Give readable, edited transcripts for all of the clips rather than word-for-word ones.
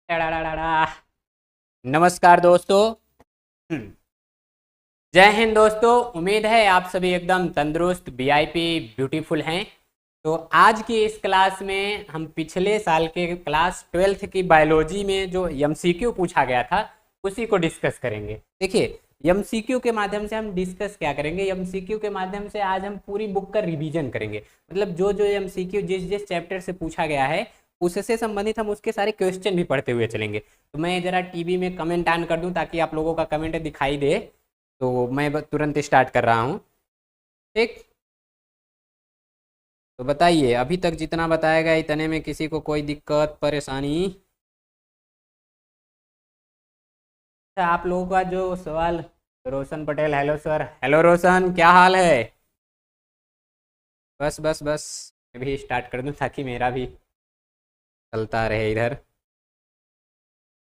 टड़ाड़ाड़ा। नमस्कार दोस्तों। हम्म, जय हिंद दोस्तों। उम्मीद है आप सभी एकदम तंदुरुस्त वीआईपी ब्यूटीफुल हैं। तो आज की इस क्लास में हम पिछले साल के क्लास 12th की बायोलॉजी में जो एमसीक्यू पूछा गया था उसी को डिस्कस करेंगे। देखिए, एमसीक्यू के माध्यम से हम डिस्कस क्या करेंगे, एमसीक्यू के माध्यम से आज हम पूरी बुक का रिवीजन करेंगे। मतलब जो जो एमसीक्यू जिस जिस चैप्टर से पूछा गया है उससे संबंधित हम उसके सारे क्वेश्चन भी पढ़ते हुए चलेंगे। तो मैं ज़रा टीवी में कमेंट ऑन कर दूं ताकि आप लोगों का कमेंट दिखाई दे। तो मैं तुरंत स्टार्ट कर रहा हूँ। ठीक, तो बताइए, अभी तक जितना बताया गया इतने में किसी को कोई दिक्कत परेशानी? अच्छा, आप लोगों का जो सवाल, रोशन पटेल, हेलो सर। हेलो रोशन, क्या हाल है? बस बस बस, मैं भी स्टार्ट कर दूं ताकि मेरा भी चलता रहे इधर।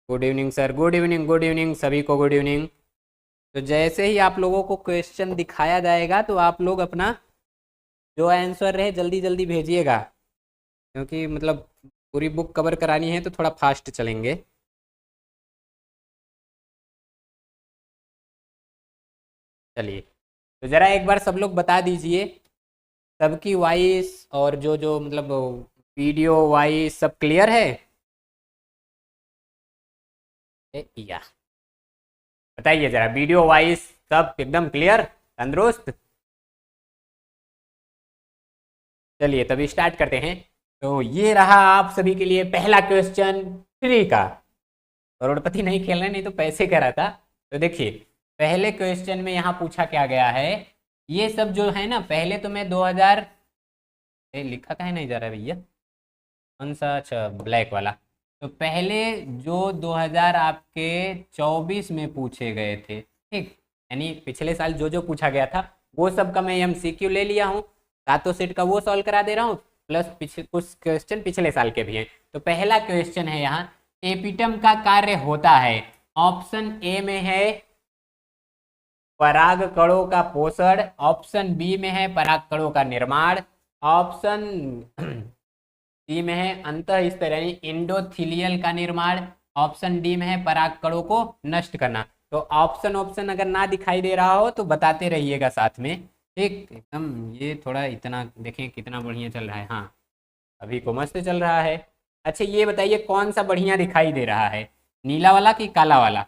Good evening sir, good evening, good evening सभी को, गुड इवनिंग। तो जैसे ही आप लोगों को क्वेश्चन दिखाया जाएगा तो आप लोग अपना जो आंसर रहे जल्दी जल्दी भेजिएगा, क्योंकि मतलब पूरी बुक कवर करानी है तो थोड़ा फास्ट चलेंगे। चलिए, तो ज़रा एक बार सब लोग बता दीजिए, सबकी वॉइस और जो जो मतलब वीडियो वॉइस सब क्लियर है? या बताइए ज़रा, वीडियो वॉइस सब एकदम क्लियर, तंदुरुस्त? चलिए तभी स्टार्ट करते हैं। तो ये रहा आप सभी के लिए पहला क्वेश्चन फ्री का। करोड़पति नहीं खेल रहे, नहीं तो पैसे कह रहा था। तो देखिए, पहले क्वेश्चन में यहाँ पूछा क्या गया है। ये सब जो है ना, पहले तो मैं 2000 लिखा का है नहीं जा रहा है भैया, कौन सा? अच्छा, ब्लैक वाला। तो पहले जो 2000 आपके 24 में पूछे गए थे, ठीक, यानी पिछले साल जो जो पूछा गया था वो सब का मैं एमसीक्यू ले लिया हूँ। सातों सेट का वो सॉल्व करा दे रहा हूँ, प्लस कुछ क्वेश्चन पिछले साल के भी हैं। तो पहला क्वेश्चन है यहाँ, एपिटम का कार्य होता है। ऑप्शन ए में है पराग कणों का पोषण, ऑप्शन बी में है पराग कणों का निर्माण, ऑप्शन सी में है अंतःस्तर यानी इंडोथीलियल का निर्माण, ऑप्शन डी में है पराग कणों को नष्ट करना। तो ऑप्शन ऑप्शन अगर ना दिखाई दे रहा हो तो बताते रहिएगा साथ में। ठीक, एकदम ये थोड़ा इतना देखें कितना बढ़िया चल रहा है। हाँ, अभी को मस्त चल रहा है। अच्छा, ये बताइए कौन सा बढ़िया दिखाई दे रहा है, नीला वाला कि काला वाला?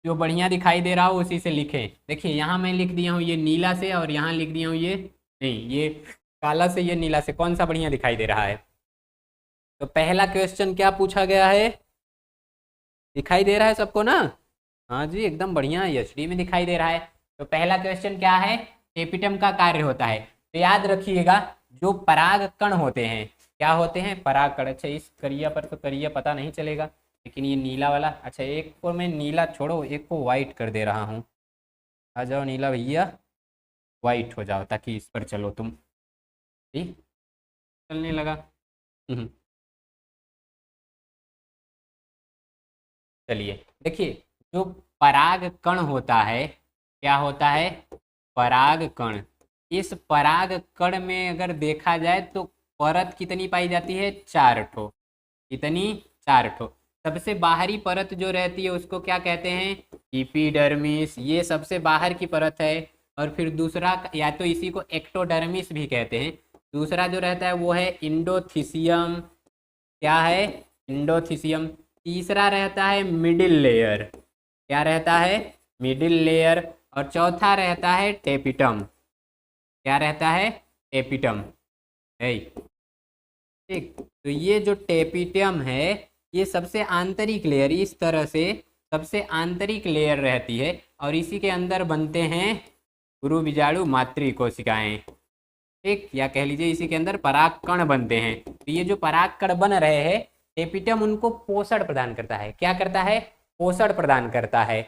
जो बढ़िया दिखाई दे रहा हो उसी से लिखें। देखिए, यहाँ मैं लिख दिया हूँ ये नीला से, और यहाँ लिख दिया हूँ ये, नहीं, ये काला से, ये नीला से, कौन सा बढ़िया दिखाई दे रहा है? तो पहला क्वेश्चन क्या पूछा गया है, दिखाई दे रहा है सबको ना? हाँ जी, एकदम बढ़िया एचडी में दिखाई दे रहा है। तो पहला क्वेश्चन क्या है, एपिटम का कार्य होता है। तो याद रखिएगा, जो पराग कण होते हैं, क्या होते हैं? पराग कण। अच्छा, इस करिया पर तो करिया पता नहीं चलेगा, लेकिन ये नीला वाला, अच्छा एक को मैं नीला छोड़ो, एक को वाइट कर दे रहा हूँ। आ जाओ नीला भैया, वाइट हो जाओ ताकि इस पर चलो तुम। ठीक, चलने लगा। हम्म, चलिए, देखिए, जो पराग कण होता है, क्या होता है? पराग कण। इस पराग कण में अगर देखा जाए तो परत कितनी पाई जाती है? 4 ठो। कितनी? 4 ठो। सबसे बाहरी परत जो रहती है उसको क्या कहते हैं? इपीडर्मिस, ये सबसे बाहर की परत है। और फिर दूसरा, या तो इसी को एक्टोडर्मिस भी कहते हैं। दूसरा जो रहता है वो है इंडोथीसियम। क्या है? इंडोथीसियम। तीसरा रहता है मिडिल लेयर। क्या रहता है? Middle layer. और चौथा रहता है टेपिटम। क्या रहता है? टेपिटम है। ठीक, तो ये जो टेपिटम है, ये सबसे आंतरिक लेयर, इस तरह से सबसे आंतरिक लेयर रहती है, और इसी के अंदर बनते हैं गुरु बीजाणु मातृ कोशिकाएं। ठीक, या कह लीजिए इसी के अंदर पराग कण बनते हैं। तो ये जो पराग कण बन रहे हैं, एपिटम उनको पोषण प्रदान करता है। क्या करता है? पोषण प्रदान करता है।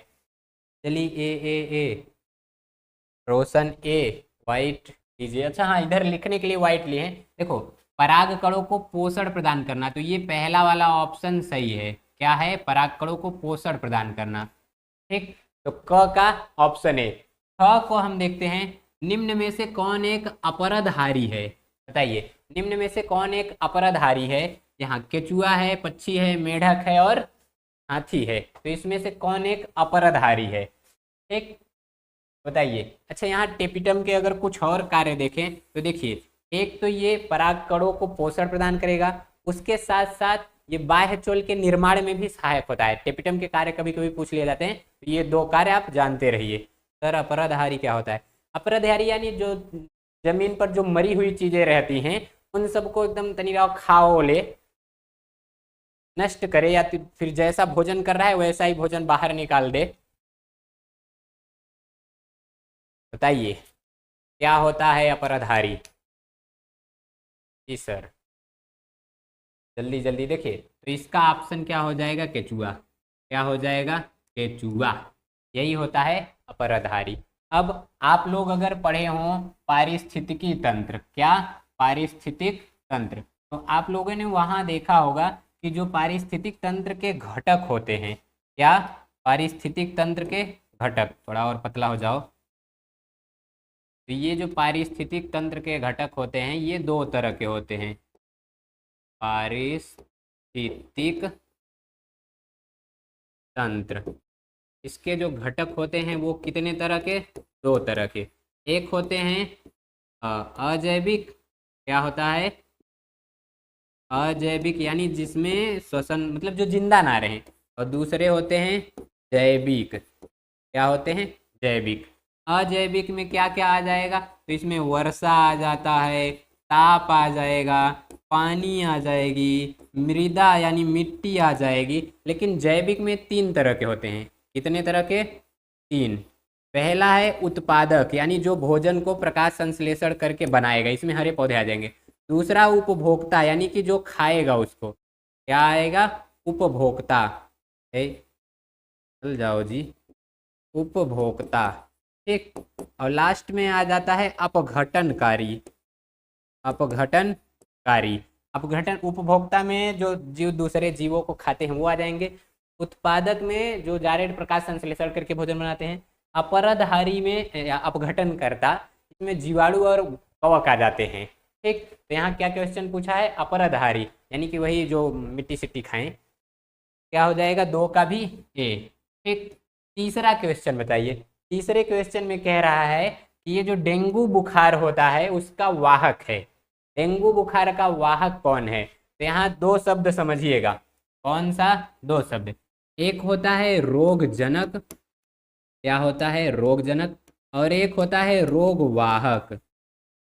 चलिए, ए रोशन ए, वाइट लीजिए। अच्छा हाँ, इधर लिखने के लिए वाइट लिए हैं। देखो, पराग कणों को पोषण प्रदान करना, तो ये पहला वाला ऑप्शन सही है। क्या है? पराग कणों को पोषण प्रदान करना। ठीक, तो क का ऑप्शन ए। ख को हम देखते हैं, निम्न में से कौन एक अपरदहारी है? बताइए, निम्न में से कौन एक अपरदहारी है? यहाँ केचुआ है, पक्षी है, मेढक है और हाथी है। तो इसमें से कौन एक अपराधारी है? ठीक, बताइए। अच्छा, यहाँ टेपिटम के अगर कुछ और कार्य देखें तो देखिए, एक तो ये परागकणों को पोषण प्रदान करेगा, उसके साथ साथ ये बाह्य चोल के निर्माण में भी सहायक होता है। टेपिटम के कार्य कभी कभी पूछ लिए जाते हैं, तो ये दो कार्य आप जानते रहिए। सर अपराधारी क्या होता है? अपराधारी यानी जो जमीन पर जो मरी हुई चीजें रहती हैं उन सबको एकदम तनिराव खाओ ले, नष्ट करे, या फिर जैसा भोजन कर रहा है वैसा ही भोजन बाहर निकाल दे। बताइए क्या होता है अपराधारी? जी सर, जल्दी जल्दी देखिए। तो इसका ऑप्शन क्या हो जाएगा? केचुआ। क्या हो जाएगा? केचुआ। यही होता है अपराधारी। अब आप लोग अगर पढ़े हों पारिस्थितिकी तंत्र, क्या? पारिस्थितिक तंत्र, तो आप लोगों ने वहां देखा होगा कि जो पारिस्थितिक तंत्र के घटक होते हैं, क्या? पारिस्थितिक तंत्र के घटक, थोड़ा और पतला हो जाओ। तो ये जो पारिस्थितिक तंत्र के घटक होते हैं ये दो तरह के होते हैं। पारिस्थितिक तंत्र, इसके जो घटक होते हैं वो कितने तरह के? दो तरह के। एक होते हैं अजैविक, क्या होता है? अजैविक यानी जिसमें श्वसन मतलब जो जिंदा ना रहे, और दूसरे होते हैं जैविक। क्या होते हैं? जैविक। अजैविक में क्या क्या आ जाएगा? तो इसमें वर्षा आ जाता है, ताप आ जाएगा, पानी आ जाएगी, मृदा यानी मिट्टी आ जाएगी। लेकिन जैविक में तीन तरह के होते हैं। कितने तरह के? तीन। पहला है उत्पादक, यानी जो भोजन को प्रकाश संश्लेषण करके बनाएगा, इसमें हरे पौधे आ जाएंगे। दूसरा उपभोक्ता, यानी कि जो खाएगा उसको, क्या आएगा? उपभोक्ता। चल जाओ जी, उपभोक्ता। ठीक, और लास्ट में आ जाता है अपघटनकारी। अपघटनकारी, अपघटन, उपभोक्ता में जो जीव दूसरे जीवों को खाते हैं वो आ जाएंगे। उत्पादक में जो डायरेक्ट प्रकाश संश्लेषण करके भोजन बनाते हैं। अपराधारी में या अपघटन करता, इसमें जीवाणु और कवक आ जाते हैं। ठीक, तो यहाँ क्या क्वेश्चन पूछा है? अपराधारी यानी कि वही जो मिट्टी सिट्टी खाएं। क्या हो जाएगा? दो का भी ए। ठीक, तीसरा क्वेश्चन बताइए। तीसरे क्वेश्चन में कह रहा है कि ये जो डेंगू बुखार होता है उसका वाहक है। डेंगू बुखार का वाहक कौन है? तो यहाँ दो शब्द समझिएगा। कौन सा? दो शब्द। एक होता है रोगजनक, क्या होता है? रोगजनक। और एक होता है रोगवाहक।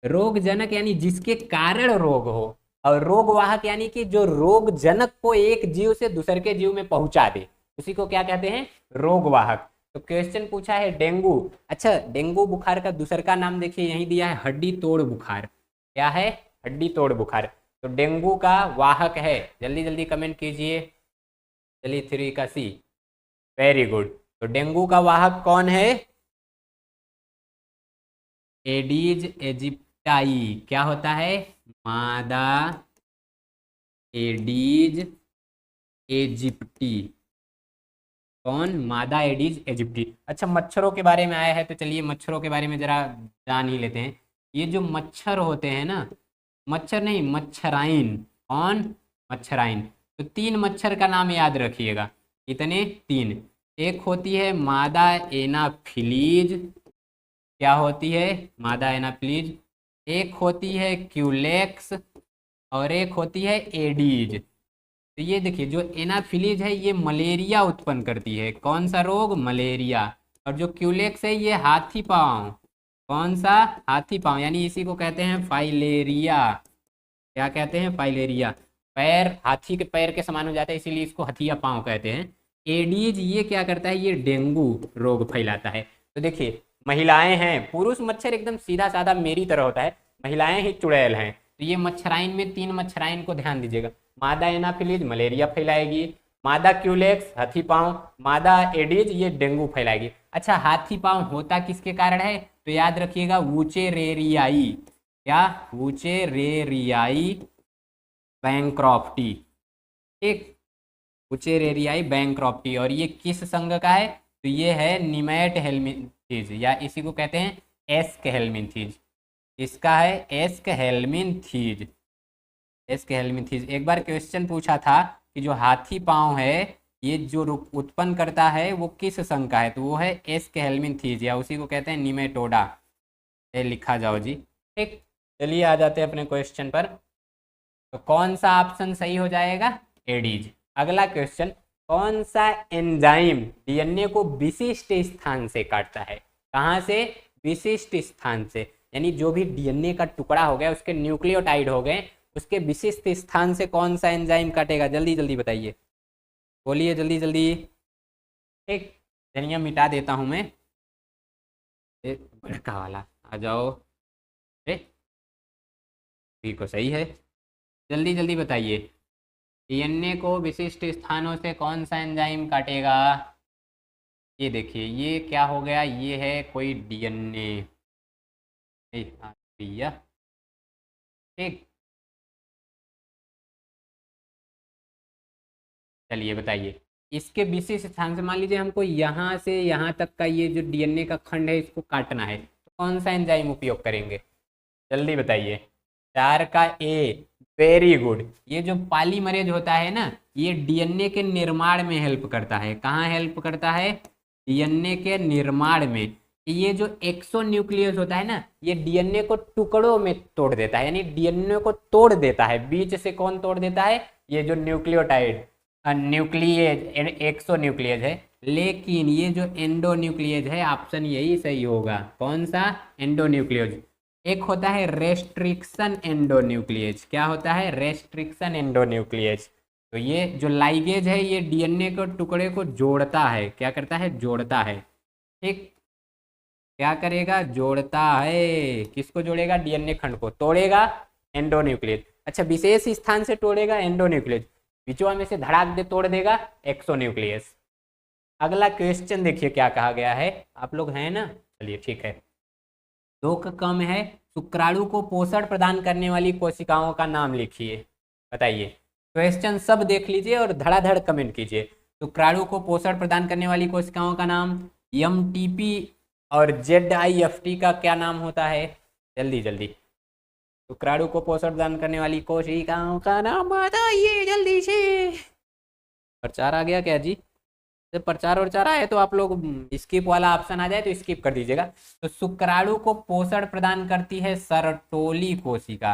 रोगजनक यानी जिसके कारण रोग हो, और रोगवाहक यानी कि जो रोगजनक को एक जीव से दूसरे के जीव में पहुंचा दे, उसी को क्या कहते हैं? रोगवाहक। तो क्वेश्चन पूछा है डेंगू। अच्छा, डेंगू बुखार का दूसर का नाम देखिए, यही दिया है हड्डी तोड़ बुखार। क्या है? हड्डी तोड़ बुखार। तो डेंगू का वाहक है, जल्दी जल्दी कमेंट कीजिए। चलिए 3 का सी, वेरी गुड। तो डेंगू का वाहक कौन है? Aedes aegypti. क्या होता है? मादा एडीज एजिप्टी। कौन? मादा एडीज एजिप्टी। अच्छा, मच्छरों के बारे में आया है तो चलिए मच्छरों के बारे में जरा जान ही लेते हैं। ये जो मच्छर होते हैं ना, मच्छर नहीं मच्छराइन। कौन? मच्छराइन। तो तीन मच्छर का नाम याद रखिएगा। कितने? तीन। एक होती है मादा एनाफिलीज। क्या होती है? मादा एनाफिलीज। एक होती है क्यूलेक्स, और एक होती है एडीज। तो ये देखिए, जो एनाफिलीज है ये मलेरिया उत्पन्न करती है। कौन सा रोग? मलेरिया। और जो क्यूलेक्स है ये हाथी पांव। कौन सा? हाथी पांव, यानी इसी को कहते हैं फाइलेरिया। क्या कहते हैं? फाइलेरिया। पैर हाथी के पैर के समान हो जाता है, इसीलिए इसको हथिया पांव कहते हैं। एडीज ये क्या करता है? ये डेंगू रोग फैलाता है। तो देखिए, महिलाएं हैं, पुरुष मच्छर एकदम सीधा साधा मेरी तरह होता है, महिलाएं ही चुड़ैल हैं। तो ये मच्छराइन में तीन मच्छराइन को ध्यान दीजिएगा। मादा एनाफिलीज मलेरिया फैलाएगी, मादा क्यूलेक्स हाथी पांव, मादा एडीज ये डेंगू फैलाएगी। अच्छा, हाथी पांव होता किसके कारण है? तो याद रखिएगा वुचेरेरियाई। क्या? वुचेरेरियाई बैंक्रॉफ्टी। ठीक, वुचेरेरियाई बैंक्रॉफ्टी। और ये किस संघ का है? तो ये है निमैट हेल्मिंथीज, या इसी को कहते हैं एस्क हेल्मिंथीज। इसका है एस्क हेल्मिंथीज। एस्केहेलमिन्थेस। एक बार क्वेश्चन पूछा था कि जो हाथी पाँव है ये जो उत्पन्न करता है वो किस संघ का है, तो वो है एस्केहेलमिन्थेस, या उसी को कहते हैं निमेटोडा। ये लिखा जाओ जी। ठीक, चलिए आ जाते हैं अपने क्वेश्चन पर। तो कौन सा ऑप्शन सही हो जाएगा? एडीज। अगला क्वेश्चन, कौन सा एंजाइम डीएनए को विशिष्ट स्थान से काटता है? कहाँ से? विशिष्ट स्थान से, यानी जो भी डीएनए का टुकड़ा हो गया, उसके न्यूक्लियोटाइड हो गए, उसके विशिष्ट स्थान से कौन सा एंजाइम काटेगा? जल्दी जल्दी बताइए, बोलिए जल्दी जल्दी। ठीक, चलिए मिटा देता हूं मैं एक बड़का वाला, आ जाओ। ठीक को सही है, जल्दी जल्दी बताइए। डीएनए को विशिष्ट स्थानों से कौन सा एंजाइम काटेगा? ये देखिए, ये क्या हो गया, ये है कोई डीएनए। भैया ठीक, चलिए बताइए। इसके विशिष्ट स्थान से, मान लीजिए हमको यहाँ से यहाँ तक का ये जो डीएनए का खंड है इसको काटना है, तो कौन सा एंजाइम उपयोग करेंगे? जल्दी बताइए। 4 का ए, वेरी गुड। ये जो पॉलीमरेज होता है ना, ये डीएनए के निर्माण में हेल्प करता है। कहाँ हेल्प करता है? डीएनए के निर्माण में। ये जो एक्सो न्यूक्लियस होता है ना, ये डीएनए को टुकड़ों में तोड़ देता है, यानी डीएनए को तोड़ देता है। बीच से कौन तोड़ देता है? ये जो न्यूक्लियोटाइड, न्यूक्लियेज, एक्सो न्यूक्लियस है। लेकिन ये जो एंडो न्यूक्लियस है, ऑप्शन यही सही होगा। कौन सा? Endo nucleus. एक होता है रेस्ट्रिक्शन एंडोन्यूक्लियेज। क्या होता है? रेस्ट्रिक्शन एंडोन्यूक्लियेज। तो ये जो लाइगेज है, ये डीएनए को टुकड़े को जोड़ता है। क्या करता है? जोड़ता है। ठीक, क्या करेगा? जोड़ता है। किसको जोड़ेगा? डीएनए खंड को। तोड़ेगा? एंडोन्यूक्लियस। अच्छा, विशेष स्थान से तोड़ेगा? एंडोन्यूक्लियस। बिचवा में से धड़ाक दे तोड़ देगा? एक्सोन्यूक्लियस। अगला क्वेश्चन देखिए क्या कहा गया है। आप लोग हैं ना? चलिए ठीक है। 2 का कम है, शुक्राणु को पोषण प्रदान करने वाली कोशिकाओं का नाम लिखिए। बताइए। क्वेश्चन सब देख लीजिए और धड़ाधड़ कमेंट कीजिए। शुक्राणु को पोषण प्रदान करने वाली कोशिकाओं का नाम, एमटीपी और जेडआईएफटी का क्या नाम होता है? जल्दी जल्दी। शुक्राणु को पोषण प्रदान करने वाली कोशिकाओं का नाम बताइए जल्दी से। प्रचार आ गया क्या जी? जब प्रचार प्रचार आए तो आप लोग स्किप वाला ऑप्शन आ जाए तो स्किप कर दीजिएगा। तो शुक्राणु को पोषण प्रदान करती है सरटोली कोशिका।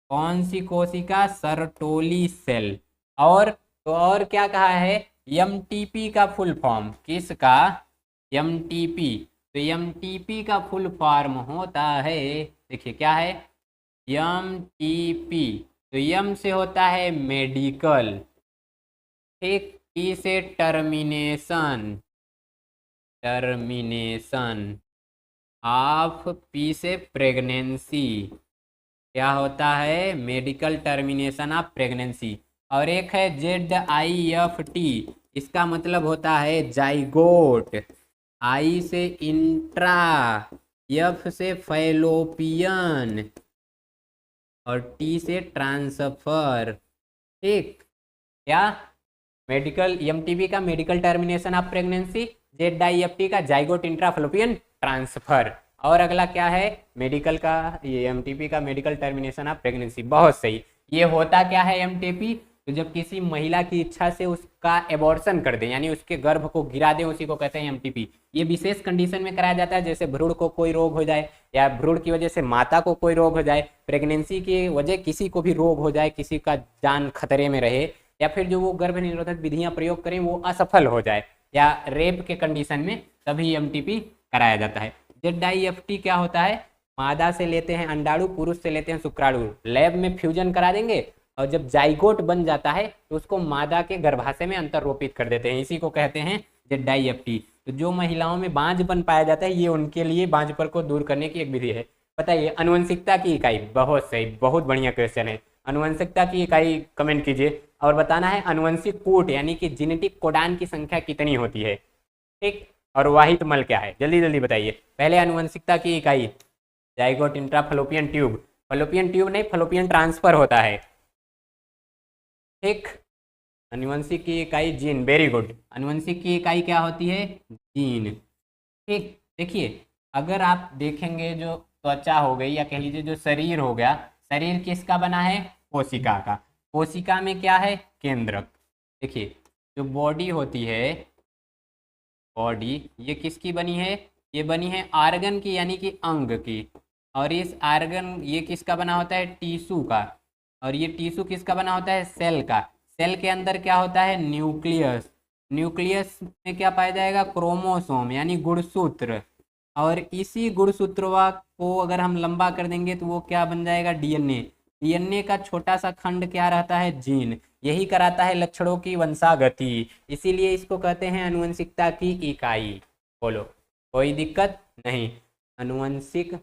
कौन सी कोशिका? सरटोली सेल। और तो और क्या कहा है? एमटीपी का फुल फॉर्म। किसका? एमटीपी। तो एमटीपी का फुल फॉर्म होता है, देखिए क्या है? एमटीपी। तो एम से होता है मेडिकल। ठीक, टी से टर्मिनेशन, टर्मिनेशन ऑफ, पी से प्रेगनेंसी। क्या होता है? Medical termination of pregnancy. और एक है जेडआईएफटी, इसका मतलब होता है जाइगोट। आई से इंट्रा, एफ से फैलोपियन और टी से ट्रांसफर। ठीक, क्या? मेडिकल, एमटीपी का मेडिकल टर्मिनेशन ऑफ प्रेगनेंसी, जेडआईएफटी का जाइगोट इंट्रा फैलोपियन ट्रांसफर। और अगला क्या है? मेडिकल का, ये एमटीपी का मेडिकल टर्मिनेशन ऑफ प्रेगनेंसी। बहुत सही। ये होता क्या है एमटीपी? तो जब किसी महिला की इच्छा से उसका एबॉर्शन कर दें, यानी उसके गर्भ को गिरा दें, उसी को कहते हैं एमटीपी। ये विशेष कंडीशन में कराया जाता है, जैसे भ्रूण को कोई रोग हो जाए, या भ्रूण की वजह से माता को कोई रोग हो जाए, प्रेगनेंसी की वजह किसी को भी रोग हो जाए, किसी का जान खतरे में रहे, या फिर जो वो गर्भ निरोधक विधियां प्रयोग करें वो असफल हो जाए, या रेप के कंडीशन में, तभी एमटीपी कराया जाता है। जेडआईएफटी क्या होता है? मादा से लेते हैं अंडाणु, पुरुष से लेते हैं शुक्राणु, लैब में फ्यूजन करा देंगे, और जब जाइगोट बन जाता है तो उसको मादा के गर्भाशय में अंतररोपित कर देते हैं। इसी को कहते हैं जेडआईएफटी। तो जो महिलाओं में बांझपन पाया जाता है, ये उनके लिए बांझपन को दूर करने की एक विधि है। बताइए, अनुवंशिकता की इकाई। बहुत सही, बहुत बढ़िया क्वेश्चन है। अनुवंशिकता की इकाई कमेंट कीजिए, और बताना है अनुवंशिक कूट यानी कि जेनेटिक कोडान की संख्या कितनी होती है। ठीक, और वाहित मल क्या है? जल्दी जल्दी बताइए। पहले अनुवंशिकता की इकाई, zygote intra Fallopian tube. Fallopian tube नहीं, फलोपियन ट्रांसफर होता है। ठीक, अनुवंशिक की इकाई जीन। Very good. अनुवंशिक की इकाई क्या होती है? जीन। ठीक, देखिए अगर आप देखेंगे, जो त्वचा हो गई, या कह लीजिए जो शरीर हो गया, शरीर किसका बना है? कोशिका का। कोशिका में क्या है, केंद्रक। देखिए जो बॉडी होती है, बॉडी ये किसकी बनी है, ये बनी है आर्गन की यानी कि अंग की। और इस आर्गन ये किसका बना होता है, टीशू का। और ये टीशू किसका बना होता है, सेल का। सेल के अंदर क्या होता है, न्यूक्लियस। न्यूक्लियस में क्या पाया जाएगा, क्रोमोसोम यानी गुणसूत्र। और इसी गुणसूत्रवा को अगर हम लंबा कर देंगे तो वो क्या बन जाएगा, डीएनए। डीएनए का छोटा सा खंड क्या रहता है, जीन। यही कराता है लक्षणों की वंशागति। इसीलिए इसको कहते हैं आनुवंशिकता की इकाई। बोलो कोई दिक्कत नहीं। आनुवंशिक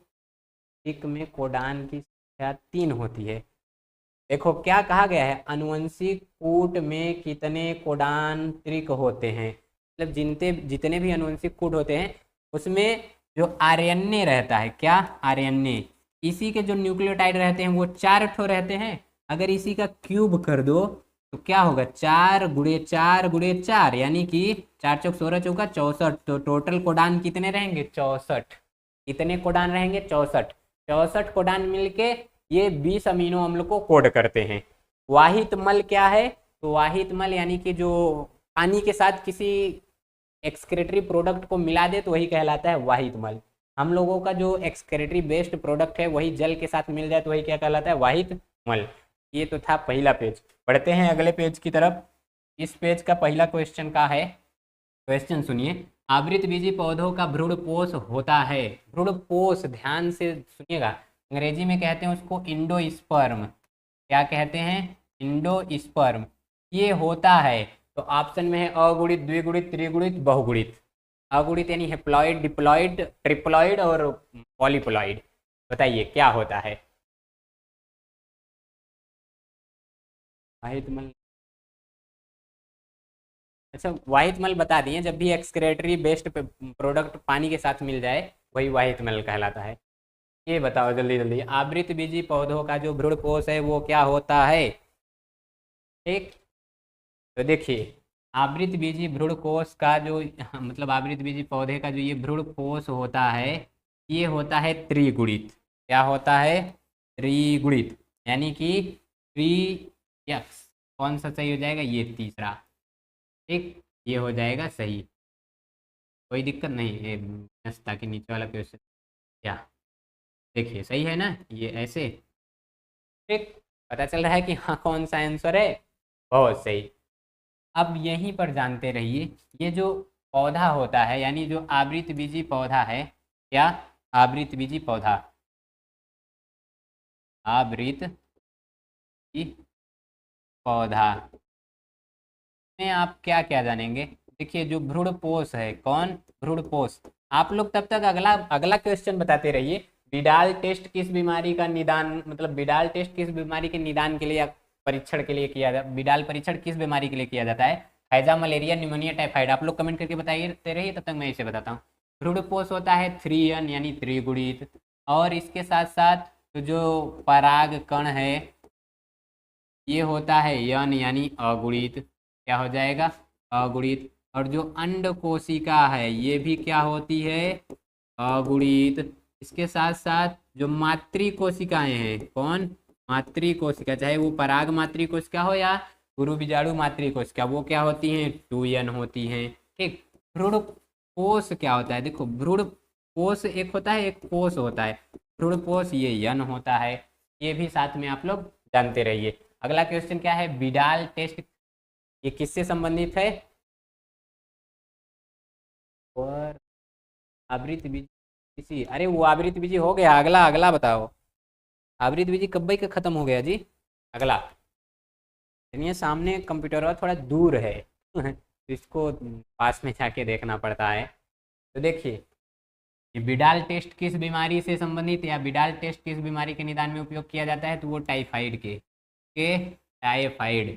में कोडान की संख्या 3 होती है। देखो क्या कहा गया है, आनुवंशिक कूट में कितने कोडान त्रिक होते हैं। मतलब जितने भी आनुवंशिक कूट होते हैं उसमें जो आरएनए रहता है, क्या आरएनए, इसी के जो न्यूक्लियोटाइड रहते हैं वो 4 ठो रहते हैं। अगर इसी का क्यूब कर दो तो क्या होगा, 4 × 4 × 4 यानी कि 4 चौक 16 चौका 64। तो टोटल कोडान कितने रहेंगे, 64। कितने कोडान रहेंगे, 64। 64 कोडान मिलके ये 20 अमीनो अम्ल को कोड करते हैं। वाहित मल क्या है, तो वाहित मल यानी कि जो पानी के साथ किसी एक्सक्रेटरी प्रोडक्ट को मिला दे तो वही कहलाता है वाहित मल। हम लोगों का जो एक्सक्रेटरी बेस्ड प्रोडक्ट है वही जल के साथ मिल जाए तो वही क्या कहलाता है, वाहित मल। ये तो था पहला पेज। बढ़ते हैं अगले पेज की तरफ। इस पेज का पहला क्वेश्चन का है, क्वेश्चन सुनिए। आवृतबीजी पौधों का भ्रूणपोष होता है। भ्रूणपोष ध्यान से सुनिएगा, अंग्रेजी में कहते हैं उसको इंडोस्पर्म। क्या कहते हैं, इंडोस्पर्म। ये होता है तो ऑप्शन में है अगुणित, द्विगुणित, त्रिगुणित, बहुगुणित। अगुणित यानी हेप्लॉइड, डिप्लॉइड, ट्रिप्लॉइड और पॉलीप्लॉइड। बताइए क्या होता है। वाहित मल, अच्छा वाहित मल बता दिए, जब भी एक्सक्रेटरी बेस्ड प्रोडक्ट पानी के साथ मिल जाए वही वाहित मल कहलाता है। ये बताओ जल्दी जल्दी, आवृतबीजी पौधों का जो भ्रूणपोष है वो क्या होता है। ठीक, तो देखिए आवृतबीजी भ्रूणकोश का जो मतलब आवृतबीजी पौधे का जो ये भ्रूणकोश होता है ये होता है त्रिगुणित। क्या होता है, त्रिगुणित यानी कि 3x। कौन सा सही हो जाएगा, ये तीसरा। ठीक, ये हो जाएगा सही, कोई दिक्कत नहीं है। ताकि नीचे वाला क्वेश्चन क्या, देखिए सही है ना, ये ऐसे। ठीक, पता चल रहा है कि हाँ कौन सा आंसर है, बहुत सही। अब यहीं पर जानते रहिए, ये जो पौधा होता है यानी जो आवृतबीजी पौधा है, क्या आवृतबीजी पौधा, आवृतबीजी पौधा में आप क्या क्या जानेंगे। देखिए जो भ्रूणपोष है, कौन, भ्रूणपोष। आप लोग तब तक अगला अगला क्वेश्चन बताते रहिए। बिडाल टेस्ट किस बीमारी का निदान, मतलब बिडाल टेस्ट किस बीमारी के निदान के लिए, परीक्षण के लिए किया जाता, बिडाल परीक्षण किस बीमारी के लिए किया जाता है, हैजा, मलेरिया, निमोनिया, टाइफाइड। आप लोग कमेंट करके बताइए रहिए, तब तक मैं इसे बताता हूँ। भ्रूणपोष होता है 3n यानी त्रिगुणित। और इसके साथ साथ तो जो पराग कण है ये होता है यन यानी अगुणित। क्या हो जाएगा, अगुणित। और जो अंड कोशिका है ये भी क्या होती है, अगुणित। इसके साथ साथ जो मातृ कोशिकाएं हैं, कौन, मातृ कोशिका, चाहे वो पराग मातृ कोशिका हो या गुरु बीजाणु मातृ कोशिका, वो क्या होती हैं, 2n होती हैं। ठीक, भ्रूण कोश क्या होता है, देखो भ्रूण कोश एक होता है, एक कोश होता है। भ्रूणपोष ये यन होता है। ये भी साथ में आप लोग जानते रहिए। अगला क्वेश्चन क्या है, बिडाल टेस्ट ये किससे संबंधित है, और आवृतबीजी, अरे वो आवृतबीजी हो गया, अगला अगला बताओ। आवृतबीजी कब भाई का खत्म हो गया जी, अगला। यानी सामने कंप्यूटर थोड़ा दूर है तो इसको पास में जाके देखना पड़ता है। तो देखिए ये बिडाल टेस्ट किस बीमारी से संबंधित, या बिडाल टेस्ट किस बीमारी के निदान में उपयोग किया जाता है, तो वो टाइफाइड के टाइफाइड।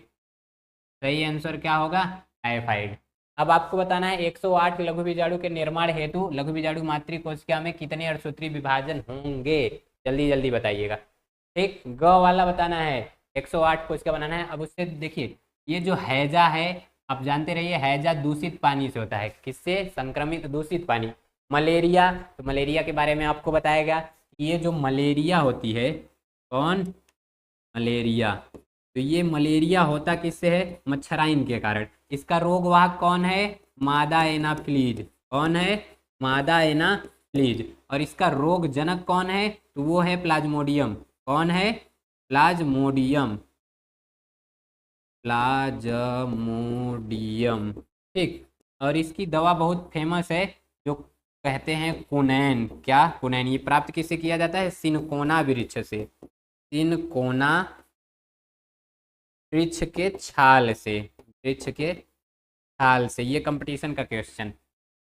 सही आंसर क्या होगा, टाइफाइड। अब आपको बताना है 108 लघु बीजाणु के निर्माण हेतु लघु बीजाणु मातृ कोशिका में कितने अर्धसूत्री विभाजन होंगे, जल्दी जल्दी बताइएगा। ठीक, ग वाला बताना है, 108 कोशिका बनाना है। अब उससे देखिए ये जो हैजा है, आप जानते रहिए हैजा दूषित पानी से होता है, किससे, संक्रमित दूषित पानी। मलेरिया, तो मलेरिया के बारे में आपको बताएगा, ये जो मलेरिया होती है, कौन, मलेरिया। तो ये मलेरिया होता किससे है? मच्छराइन के कारण। इसका रोगवाहक कौन है? मादा एनाफ्लीज। कौन है? मादा एनाफ्लीज। और इसका रोगजनक कौन है? तो वो है प्लाज्मोडियम। कौन है? प्लाज्मोडियम। प्लाज्मोडियम। ठीक। और इसकी दवा बहुत फेमस है, जो कहते हैं कुनैन। क्या? कुनैन। ये प्राप्त किससे किया जाता है? सिनकोना वृक्ष से। सिनकोना वृक्ष के छाल से। वृक्ष के छाल से। ये कंपटीशन का क्वेश्चन।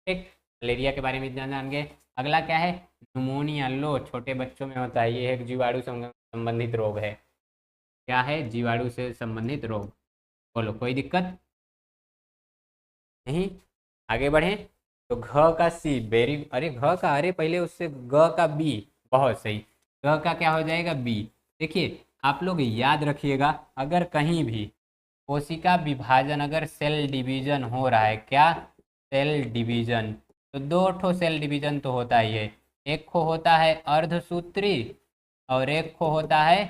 ठीक। मलेरिया के बारे में इतना जान गए। अगला क्या है? न्यूमोनिया। लो, छोटे बच्चों में होता है, ये एक जीवाणु संबंधित रोग है। क्या है? जीवाणु से संबंधित रोग। बोलो, कोई दिक्कत नहीं? आगे बढ़े। तो घ का सी, बेरी, अरे घ का, अरे पहले उससे ग का बी। बहुत सही। ग का क्या हो जाएगा? बी। देखिए, आप लोग याद रखिएगा, अगर कहीं भी कोशिका विभाजन, अगर सेल डिवीजन हो रहा है, क्या? Cell division. तो दो ठो सेल डिवीजन तो होता ही है। एक को होता है अर्धसूत्री और एक को होता है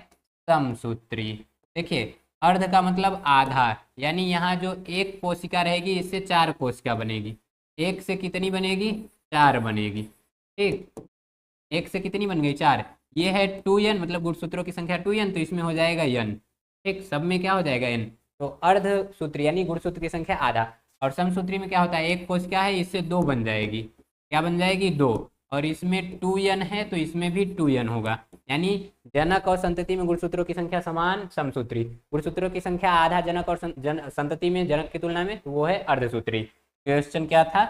समसूत्री। देखिए, अर्ध का मतलब आधा, यानी यहाँ जो एक कोशिका रहेगी इससे चार कोशिका बनेगी। एक से कितनी बनेगी? चार बनेगी। ठीक। एक से कितनी बन गई? चार। ये है 2n, मतलब गुणसूत्रों की संख्या 2n, तो इसमें हो जाएगा n। ठीक। सब में क्या हो जाएगा? n। तो अर्ध सूत्र यानी गुणसूत्र की संख्या आधा। और समसूत्री में क्या होता है? एक कोशिका है, इससे दो बन जाएगी। क्या बन जाएगी? दो। और इसमें 2n है तो इसमें भी 2n होगा। यानी जनक और संतति में गुणसूत्रों की संख्या समान, समसूत्री। गुणसूत्रों की संख्या आधा जनक और संतति में जनक की तुलना में, तो वो है अर्धसूत्री। क्वेश्चन क्या था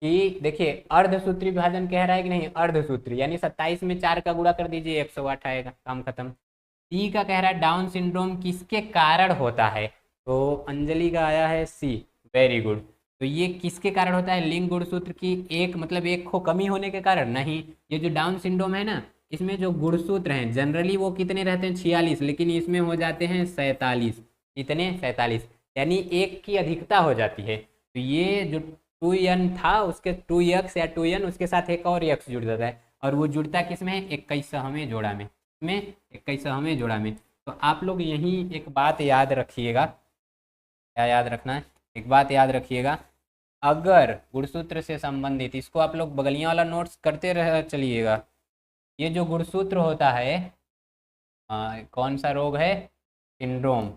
कि देखिए, अर्धसूत्री विभाजन कह रहा है कि नहीं? अर्धसूत्री यानी 27 में 4 का गुणा कर दीजिए, 108 आएगा, काम खत्म। सी का कह रहा है डाउन सिंड्रोम किसके कारण होता है? तो अंजलि का आया है सी। Very good. तो ये किसके कारण होता है? लिंग गुणसूत्र की एक, मतलब एक को कमी होने के कारण नहीं। ये जो डाउन सिंड्रोम है ना, इसमें जो गुणसूत्र हैं जनरली वो कितने रहते हैं? 46, लेकिन इसमें हो जाते हैं 47। कितने? 47। यानी एक की अधिकता हो जाती है। तो ये जो 2n था, उसके 2x या 2n, उसके साथ एक और x जुड़ जाता है। और वो जुड़ता किस में है? 21वें जोड़ा में। में 21वें जोड़ा में। तो आप लोग यहीं एक बात याद रखिएगा। क्या याद रखना है? एक बात याद रखिएगा, अगर गुणसूत्र से संबंधित, इसको आप लोग बगलियां वाला नोट्स करते रह चलिएगा। ये जो गुणसूत्र होता है, कौन सा रोग है? सिंड्रोम।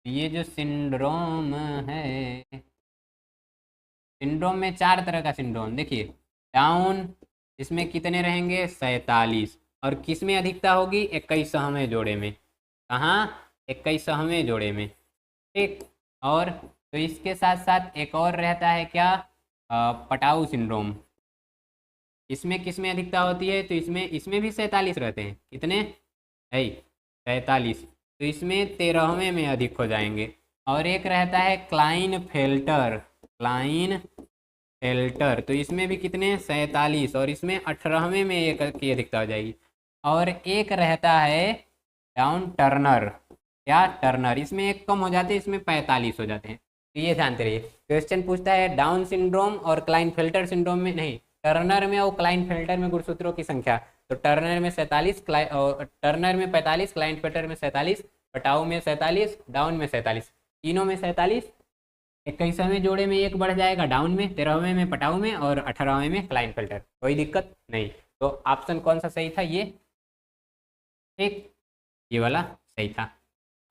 ये जो सिंड्रोम है, सिंड्रोम में चार तरह का सिंड्रोम। देखिए, डाउन, इसमें कितने रहेंगे? 47। और किस में अधिकता होगी? 21वें जोड़े में। कहाँ? 21वें जोड़े में। ठीक। और तो इसके साथ साथ एक और रहता है क्या? Patau syndrome. इसमें किस में अधिकता होती है? तो इसमें इसमें भी 47 रहते हैं। कितने है? 47। तो इसमें 13वें में अधिक हो जाएंगे। और एक रहता है क्लाइन फेल्टर। क्लाइन फेल्टर, तो इसमें भी कितने? 47। और इसमें 18वें में एक की अधिकता हो जाएगी। और एक रहता है डाउन टर्नर। क्या? टर्नर। इसमें एक कम हो जाते हैं, इसमें 45 हो जाते हैं। तो ये जानते रहिए। क्वेश्चन पूछता है डाउन सिंड्रोम और क्लाइन फेल्टर सिंड्रोम में, नहीं, टर्नर में और क्लाइन फेल्टर में गुणसूत्रों की संख्या। तो टर्नर में 47, टर्नर में 45, क्लाइन फेल्टर में 47, पटाऊ में 47, डाउन में 47। तीनों में 47। 21वें जोड़े में एक बढ़ जाएगा डाउन में, 13वें में पटाऊ में, और 18वें में क्लाइन फिल्टर। कोई दिक्कत नहीं। तो ऑप्शन कौन सा सही था? ये। ठीक। ये वाला सही था।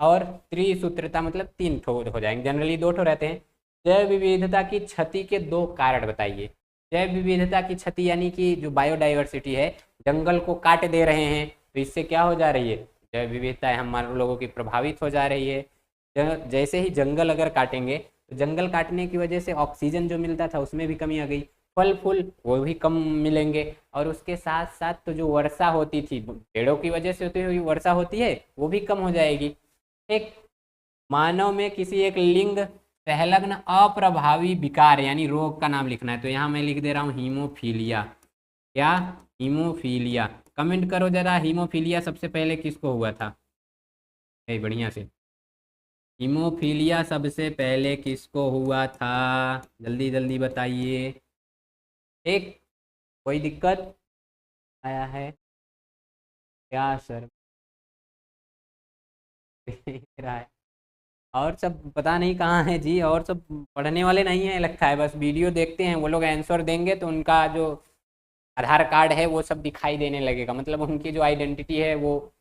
और त्रिसूत्रता मतलब तीन ठो हो जाएंगे, जनरली दो ठो रहते हैं। जैव विविधता की क्षति के दो कारण बताइए। जैव विविधता की क्षति यानी कि जो बायोडाइवर्सिटी है, जंगल को काट दे रहे हैं, तो इससे क्या हो जा रही है? जैव विविधता हमारे लोगों की प्रभावित हो जा रही है। जैसे ही जंगल अगर काटेंगे, तो जंगल काटने की वजह से ऑक्सीजन जो मिलता था उसमें भी कमी आ गई। फल फूल वो भी कम मिलेंगे। और उसके साथ साथ तो जो वर्षा होती थी, पेड़ों की वजह से होती हुई वर्षा होती है, वो भी कम हो जाएगी। एक मानव में किसी एक लिंग संलग्न अप्रभावी विकार यानी रोग का नाम लिखना है। तो यहाँ मैं लिख दे रहा हूँ हीमोफीलिया। क्या? हीमोफीलिया। कमेंट करो जरा, हीमोफीलिया सबसे पहले किसको हुआ था? बढ़िया से। हीमोफीलिया सबसे पहले किसको हुआ था? जल्दी जल्दी बताइए। एक, कोई दिक्कत आया है क्या सर? रहा है। और सब पता नहीं कहाँ है जी, और सब पढ़ने वाले नहीं है लगता है, बस वीडियो देखते हैं। वो लोग आंसर देंगे तो उनका जो आधार कार्ड है वो सब दिखाई देने लगेगा, मतलब उनकी जो आइडेंटिटी है वो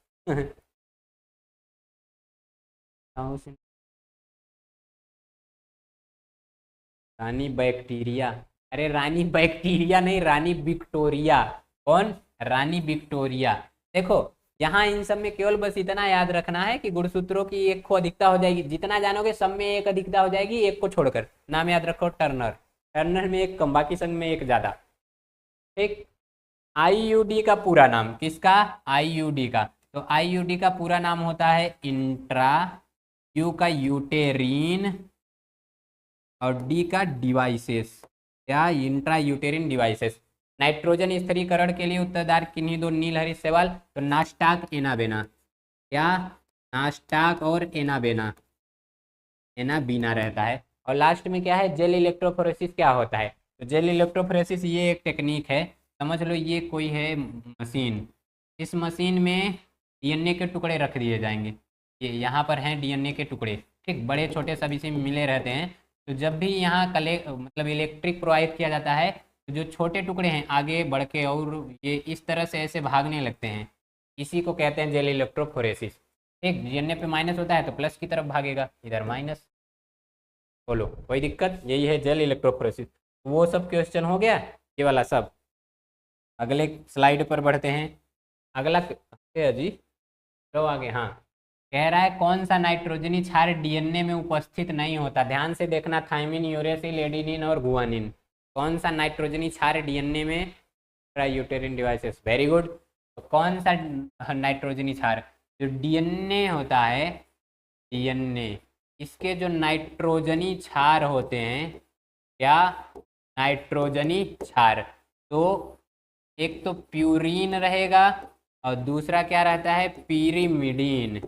रानी बैक्टीरिया। अरे रानी बैक्टीरिया नहीं, रानी विक्टोरिया। कौन? रानी विक्टोरिया। देखो, यहाँ इन सब में केवल बस इतना याद रखना है कि गुणसूत्रों की एक को अधिकता हो जाएगी, जितना जानोगे सब में एक अधिकता हो जाएगी, एक को छोड़कर। नाम याद रखो, टर्नर। टर्नर में एक कम, बाकी सब में एक ज्यादा। ठीक। आईयूडी का पूरा नाम, किसका? आईयूडी का। तो आईयूडी का पूरा नाम होता है इंट्रा, यू का यूटेरिन, और डी का डिवाइसेस। क्या? Intra यूटेरिन devices. नाइट्रोजन स्थिरीकरण के लिए उत्तरदार किन्हीं दो नीलहरी शैवाल? तो नास्टाक, एनाबेना। क्या? नास्टाक और एनाबेना। एनाबीना रहता है। और लास्ट में क्या है? जेल इलेक्ट्रोफोरेसिस क्या होता है? तो जेल इलेक्ट्रोफोरेसिस ये एक टेक्निक है, समझ लो। ये कोई है मशीन, इस मशीन में डीएनए के टुकड़े रख दिए जाएंगे। ये यहाँ पर हैं डीएनए के टुकड़े, ठीक, बड़े छोटे सभी से मिले रहते हैं। तो जब भी यहाँ मतलब इलेक्ट्रिक प्रवाहित किया जाता है, तो जो छोटे टुकड़े हैं आगे बढ़ के और ये इस तरह से ऐसे भागने लगते हैं, इसी को कहते हैं जेल इलेक्ट्रोफोरेसिस। ठीक, डीएनए पे माइनस होता है तो प्लस की तरफ भागेगा, इधर माइनस। बोलो, कोई दिक्कत? यही है जेल इलेक्ट्रोफोरेसिस। वो सब क्वेश्चन हो गया, ये वाला सब। अगले स्लाइड पर बढ़ते हैं। अगला है जी, तो आगे, हाँ, कह रहा है कौन सा नाइट्रोजनी क्षार डीएनए में उपस्थित नहीं होता? ध्यान से देखना, थाइमिन, यूरेसिल, एडेनिन और गुआनिन। कौन सा नाइट्रोजनी क्षार डीएनए में? ट्राइयूटेरिन डिवाइसेस, वेरी गुड। तो कौन सा नाइट्रोजनी क्षार जो डीएनए होता है, डीएनए, इसके जो नाइट्रोजनी क्षार होते हैं, क्या? नाइट्रोजनी क्षार। तो एक तो प्यूरीन रहेगा, और दूसरा क्या रहता है? पीरीमिडीन।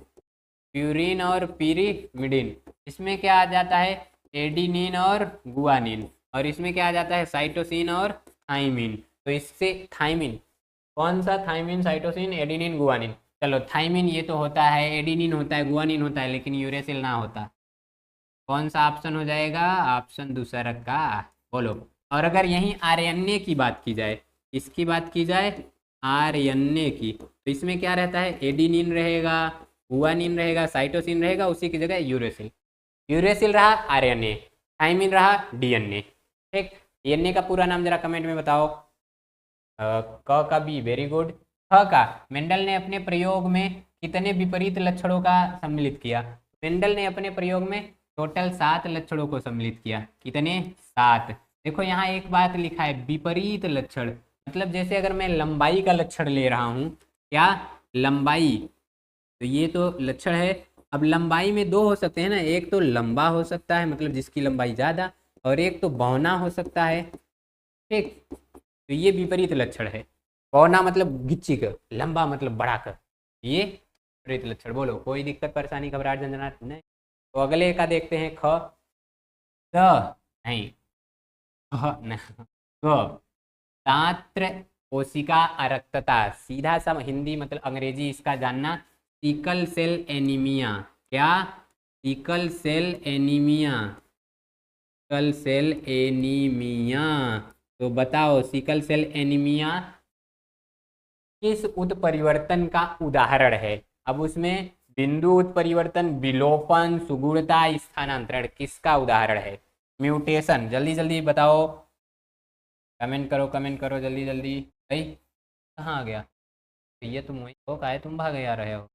प्यूरीन और पीरीमिडीन। इसमें क्या आ जाता है? एडिनिन और गुआनिन। और इसमें क्या आ जाता है? साइटोसिन और थाइमिन। तो इससे थाइमिन, कौन सा? Thymine, cytosine, adenine, guanine. चलो, थाइमिन ये तो होता है, एडिनिन होता है, गुआनिन होता है, लेकिन यूरेसिल ना होता। कौन सा ऑप्शन हो जाएगा? ऑप्शन दूसरा का। बोलो। और अगर यहीं आरएनए की बात की जाए, इसकी बात की जाए आरएनए की, तो इसमें क्या रहता है? एडिनिन रहेगा, गुआनिन रहेगा, साइटोसिन रहेगा, उसी की जगह यूरेसिल। यूरेसिल रहा आरएनए, थाइमिन रहा डीएनए। ठीक। डीएनए का पूरा नाम जरा कमेंट में बताओ। क का बी, वेरी गुड। ख का, मेंडल ने अपने प्रयोग में कितने विपरीत लक्षणों का सम्मिलित किया? मेंडल ने अपने प्रयोग में टोटल 7 लक्षणों को सम्मिलित किया। कितने? 7। देखो यहाँ एक बात लिखा है, विपरीत लक्षण, मतलब जैसे अगर मैं लंबाई का लक्षण ले रहा हूँ, क्या? लंबाई, तो ये तो लक्षण है। अब लंबाई में दो हो सकते हैं ना, एक तो लंबा हो सकता है, मतलब जिसकी लंबाई ज़्यादा, और एक तो बौना हो सकता है। ठीक, तो ये विपरीत लक्षण है। बौना मतलब गिच्ची कर, लंबा मतलब बड़ा कर, ये विपरीत लक्षण। बोलो, कोई दिक्कत, परेशानी, घबराहट, झंझनाहट नहीं? तो अगले का देखते हैं। ख, ग नहीं, ख नहीं, ग, तांत्र कोशिका अरक्तता। सीधा सा हिंदी मतलब अंग्रेजी इसका जानना, सिकल सेल एनीमिया। क्या? Sickle cell anaemia, sickle cell anaemia. तो बताओ, सिकल सेल एनीमिया किस उत्परिवर्तन का उदाहरण है? अब उसमें बिंदु उत्परिवर्तन, विलोपन, सुगुणता, स्थानांतरण, किसका उदाहरण है? म्यूटेशन। जल्दी जल्दी बताओ, कमेंट करो, कमेंट करो, जल्दी जल्दी। भाई कहाँ आ गया? ये तुम वही हो, काहे तुम भागे आ रहे हो?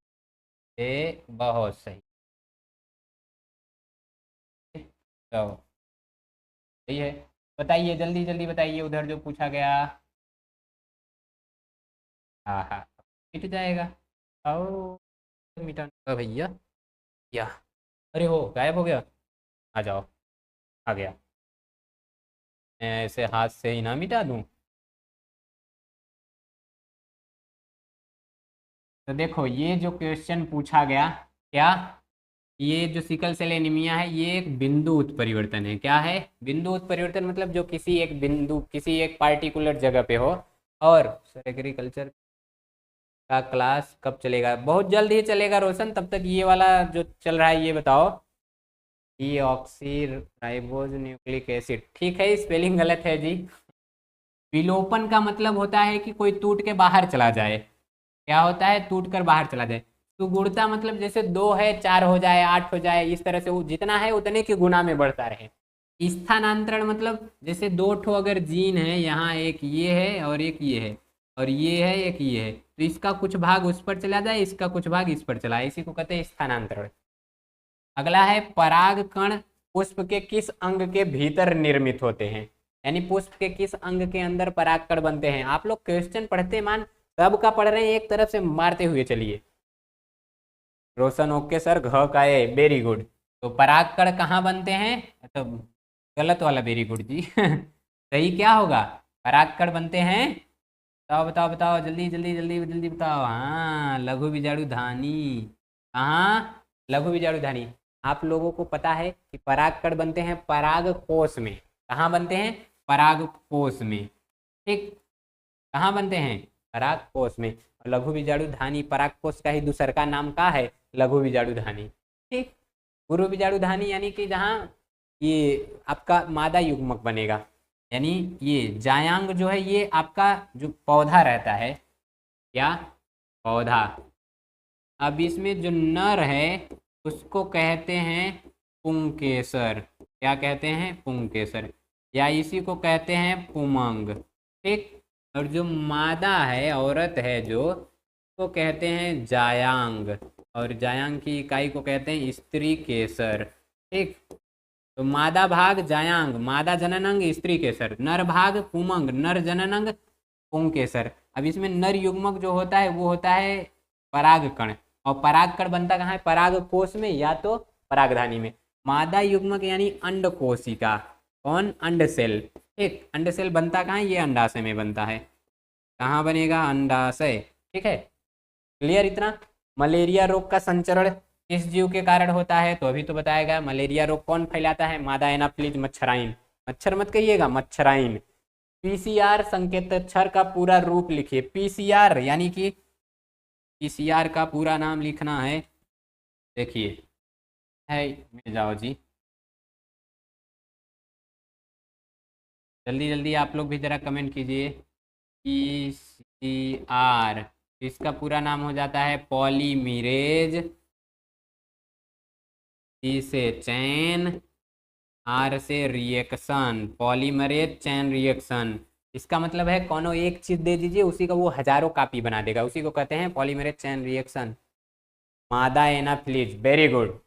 बहुत सही। तो सही है। बताइए, जल्दी जल्दी बताइए, उधर जो पूछा गया। हाँ हाँ, मिट जाएगा। आओ, मिटा भैया। या, अरे हो, गायब हो गया। आ जाओ, आ गया। मैं ऐसे हाथ से ही ना मिटा दूँ? तो देखो, ये जो क्वेश्चन पूछा गया, क्या? ये जो सिकल सेल एनीमिया है, ये एक बिंदु उत्परिवर्तन है। क्या है? बिंदु उत्परिवर्तन, मतलब जो किसी एक बिंदु, किसी एक पार्टिकुलर जगह पे हो। और सर एग्रीकल्चर का क्लास कब चलेगा? बहुत जल्द ही चलेगा रोशन। तब तक ये वाला जो चल रहा है ये बताओ। डीऑक्सी राइबोज न्यूक्लिक एसिड, ठीक है, स्पेलिंग गलत है जी। विलोपन का मतलब होता है कि कोई टूट के बाहर चला जाए। क्या होता है? टूट कर बाहर चला जाए। सुगुणता मतलब जैसे 2 है 4 हो जाए, 8 हो जाए, इस तरह से वो जितना है उतने के गुना में बढ़ता रहे। स्थानांतरण मतलब जैसे 2 ठो अगर जीन है, यहाँ एक ये है और एक ये है, और ये है एक ये है, तो इसका कुछ भाग उस पर चला जाए, इसका कुछ भाग इस पर चला, इसी को कहते हैं स्थानांतरण। अगला है परागकण पुष्प के किस अंग के भीतर निर्मित होते हैं? यानी पुष्प के किस अंग के अंदर परागकण बनते हैं? आप लोग क्वेश्चन पढ़ते मान सबका पढ़ रहे हैं, एक तरफ से मारते हुए चलिए। रोशन ओके सर, घ का ए, वेरी गुड। तो परागकण कहाँ बनते हैं? तो गलत वाला वेरी गुड जी। सही क्या होगा? परागकण बनते हैं, बताओ बताओ बताओ, जल्दी जल्दी जल्दी जल्दी बताओ। हाँ, लघु बीजाणु धानी। कहाँ? लघु बीजाणु धानी। आप लोगों को पता है कि परागकण बनते हैं पराग कोश में। कहाँ बनते हैं? पराग कोश में। ठीक, कहाँ बनते हैं? पराग कोश में। और लघु बीजाणु धानी पराग कोश का ही दूसर का नाम का है, लघु बीजाणु धानी। ठीक, गुरु बीजाणु धानी यानी कि जहाँ ये आपका मादा युग्मक बनेगा, यानी ये जायांग जो है ये आपका जो पौधा रहता है, क्या पौधा, अब इसमें जो नर है उसको कहते हैं पुंकेसर। क्या कहते हैं? पुंकेसर, या इसी को कहते हैं पुमंग। ठीक, और जो मादा है, औरत है जो, उसको कहते हैं जायांग, और जायांग की इकाई को कहते हैं स्त्री केसर। ठीक, तो मादा भाग जायांग, मादा जननांग स्त्री केसर, नर भाग पुमंग, नर जननांग पुंकेसर। अब इसमें नर युग्मक जो होता है वो होता है परागकण, और परागकण बनता कहाँ है? पराग कोश में या तो परागधानी में। मादा युग्मक यानी अंड कोशिका, कौन? अंड सेल। ठीक, अंड सेल बनता कहाँ है? ये अंडाशय में बनता है। कहाँ बनेगा? अंडाशय। ठीक है, क्लियर इतना? मलेरिया रोग का संचरण किस जीव के कारण होता है? तो अभी तो बताया गया। मलेरिया रोग कौन फैलाता है? मादा एनाफ्लिज मच्छराइन, मच्छर मत कहिएगा, मच्छराइन। पीसीआर संकेतक्षर का पूरा रूप लिखिए। पीसीआर यानी कि पीसीआर का पूरा नाम लिखना है, देखिए है, मिल जाओ जी, जल्दी जल्दी आप लोग भी जरा कमेंट कीजिए। पीसीआर, इसका पूरा नाम हो जाता है पॉलीमीरेज, सी से चैन, आर से रिएक्शन, पॉलीमरेज चैन रिएक्शन। इसका मतलब है कोनो एक चीज दे दीजिए, उसी का वो हजारों कापी बना देगा, उसी को कहते हैं पॉलीमरेज चैन रिएक्शन। मादा एनाफ्लिज, वेरी गुड।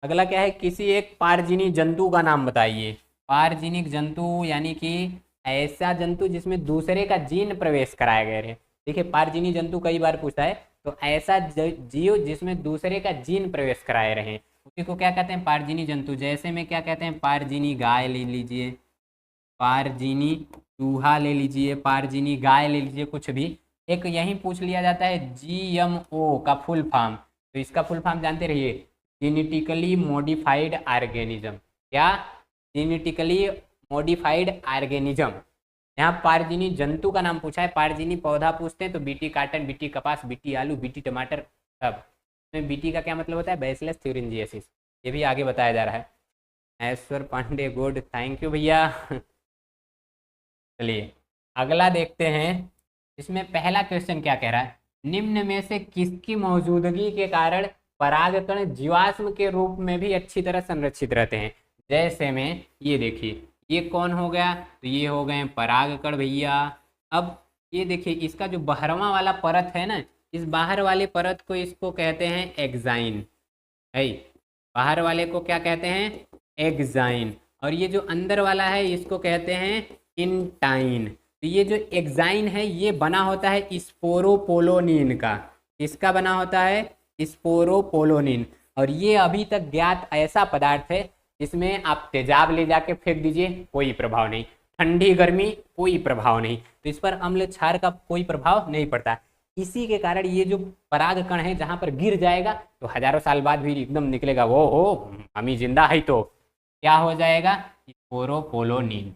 अगला क्या है? किसी एक पारजीनी जंतु का नाम बताइए। पारजीनिक जंतु यानी कि ऐसा जंतु जिसमें दूसरे का जीन प्रवेश कराया गया है। देखिए, पारजीनी जंतु कई बार पूछता है, तो ऐसा जीव जिसमें दूसरे का जीन प्रवेश कराए रहे, उसी को क्या कहते हैं? पारजीनी जंतु। जैसे में क्या कहते हैं? पारजीनी गाय ले लीजिए, पारजीनी चूहा ले लीजिए, पारजीनी गाय ले लीजिए, कुछ भी एक यही पूछ लिया जाता है। जीएमओ का फुल फॉर्म, तो इसका फुल फॉर्म जानते रहिए, जेनेटिकली मॉडिफाइड ऑर्गेनिज्म। क्या? Genetically modified organism. यहाँ पारजीनी जंतु का नाम पूछा है, पारजीनी पौधा पूछते हैं तो बीटी काटन, बीटी कपास, बीटी आलू, बीटी टमाटर, सब। इसमें बीटी का क्या मतलब होता है? बैसिलस थ्यूरिंजिएसिस, ये भी आगे बताया जा रहा है। ऐश्वर पांडे, गुड, थैंक यू भैया। चलिए अगला देखते हैं। इसमें पहला क्वेश्चन क्या कह रहा है? निम्न में से किसकी मौजूदगी के कारण परागकण जीवाश्म के रूप में भी अच्छी तरह संरक्षित रहते हैं? जैसे में ये देखिए, ये कौन हो गया? तो ये हो गए परागकण भैया। अब ये देखिए, इसका जो बाहरवा वाला परत है ना, इस बाहर वाले परत को इसको कहते हैं एक्साइन है। बाहर वाले को क्या कहते हैं? एक्साइन। और ये जो अंदर वाला है इसको कहते हैं इंटाइन। तो ये जो एक्साइन है ये बना होता है स्पोरोपोलोनिन का। इसका बना होता है स्पोरोपोलोनिन। और ये अभी तक ज्ञात ऐसा पदार्थ है जिसमें आप तेजाब ले जाके फेंक दीजिए, कोई प्रभाव नहीं, ठंडी गर्मी कोई प्रभाव नहीं, तो इस पर अम्ल क्षार का कोई प्रभाव नहीं पड़ता। इसी के कारण ये जो परागकण है जहां पर गिर जाएगा तो हजारों साल बाद भी एकदम निकलेगा, वो हो अमी जिंदा है, तो क्या हो जाएगा? स्पोरोपोलोनिन।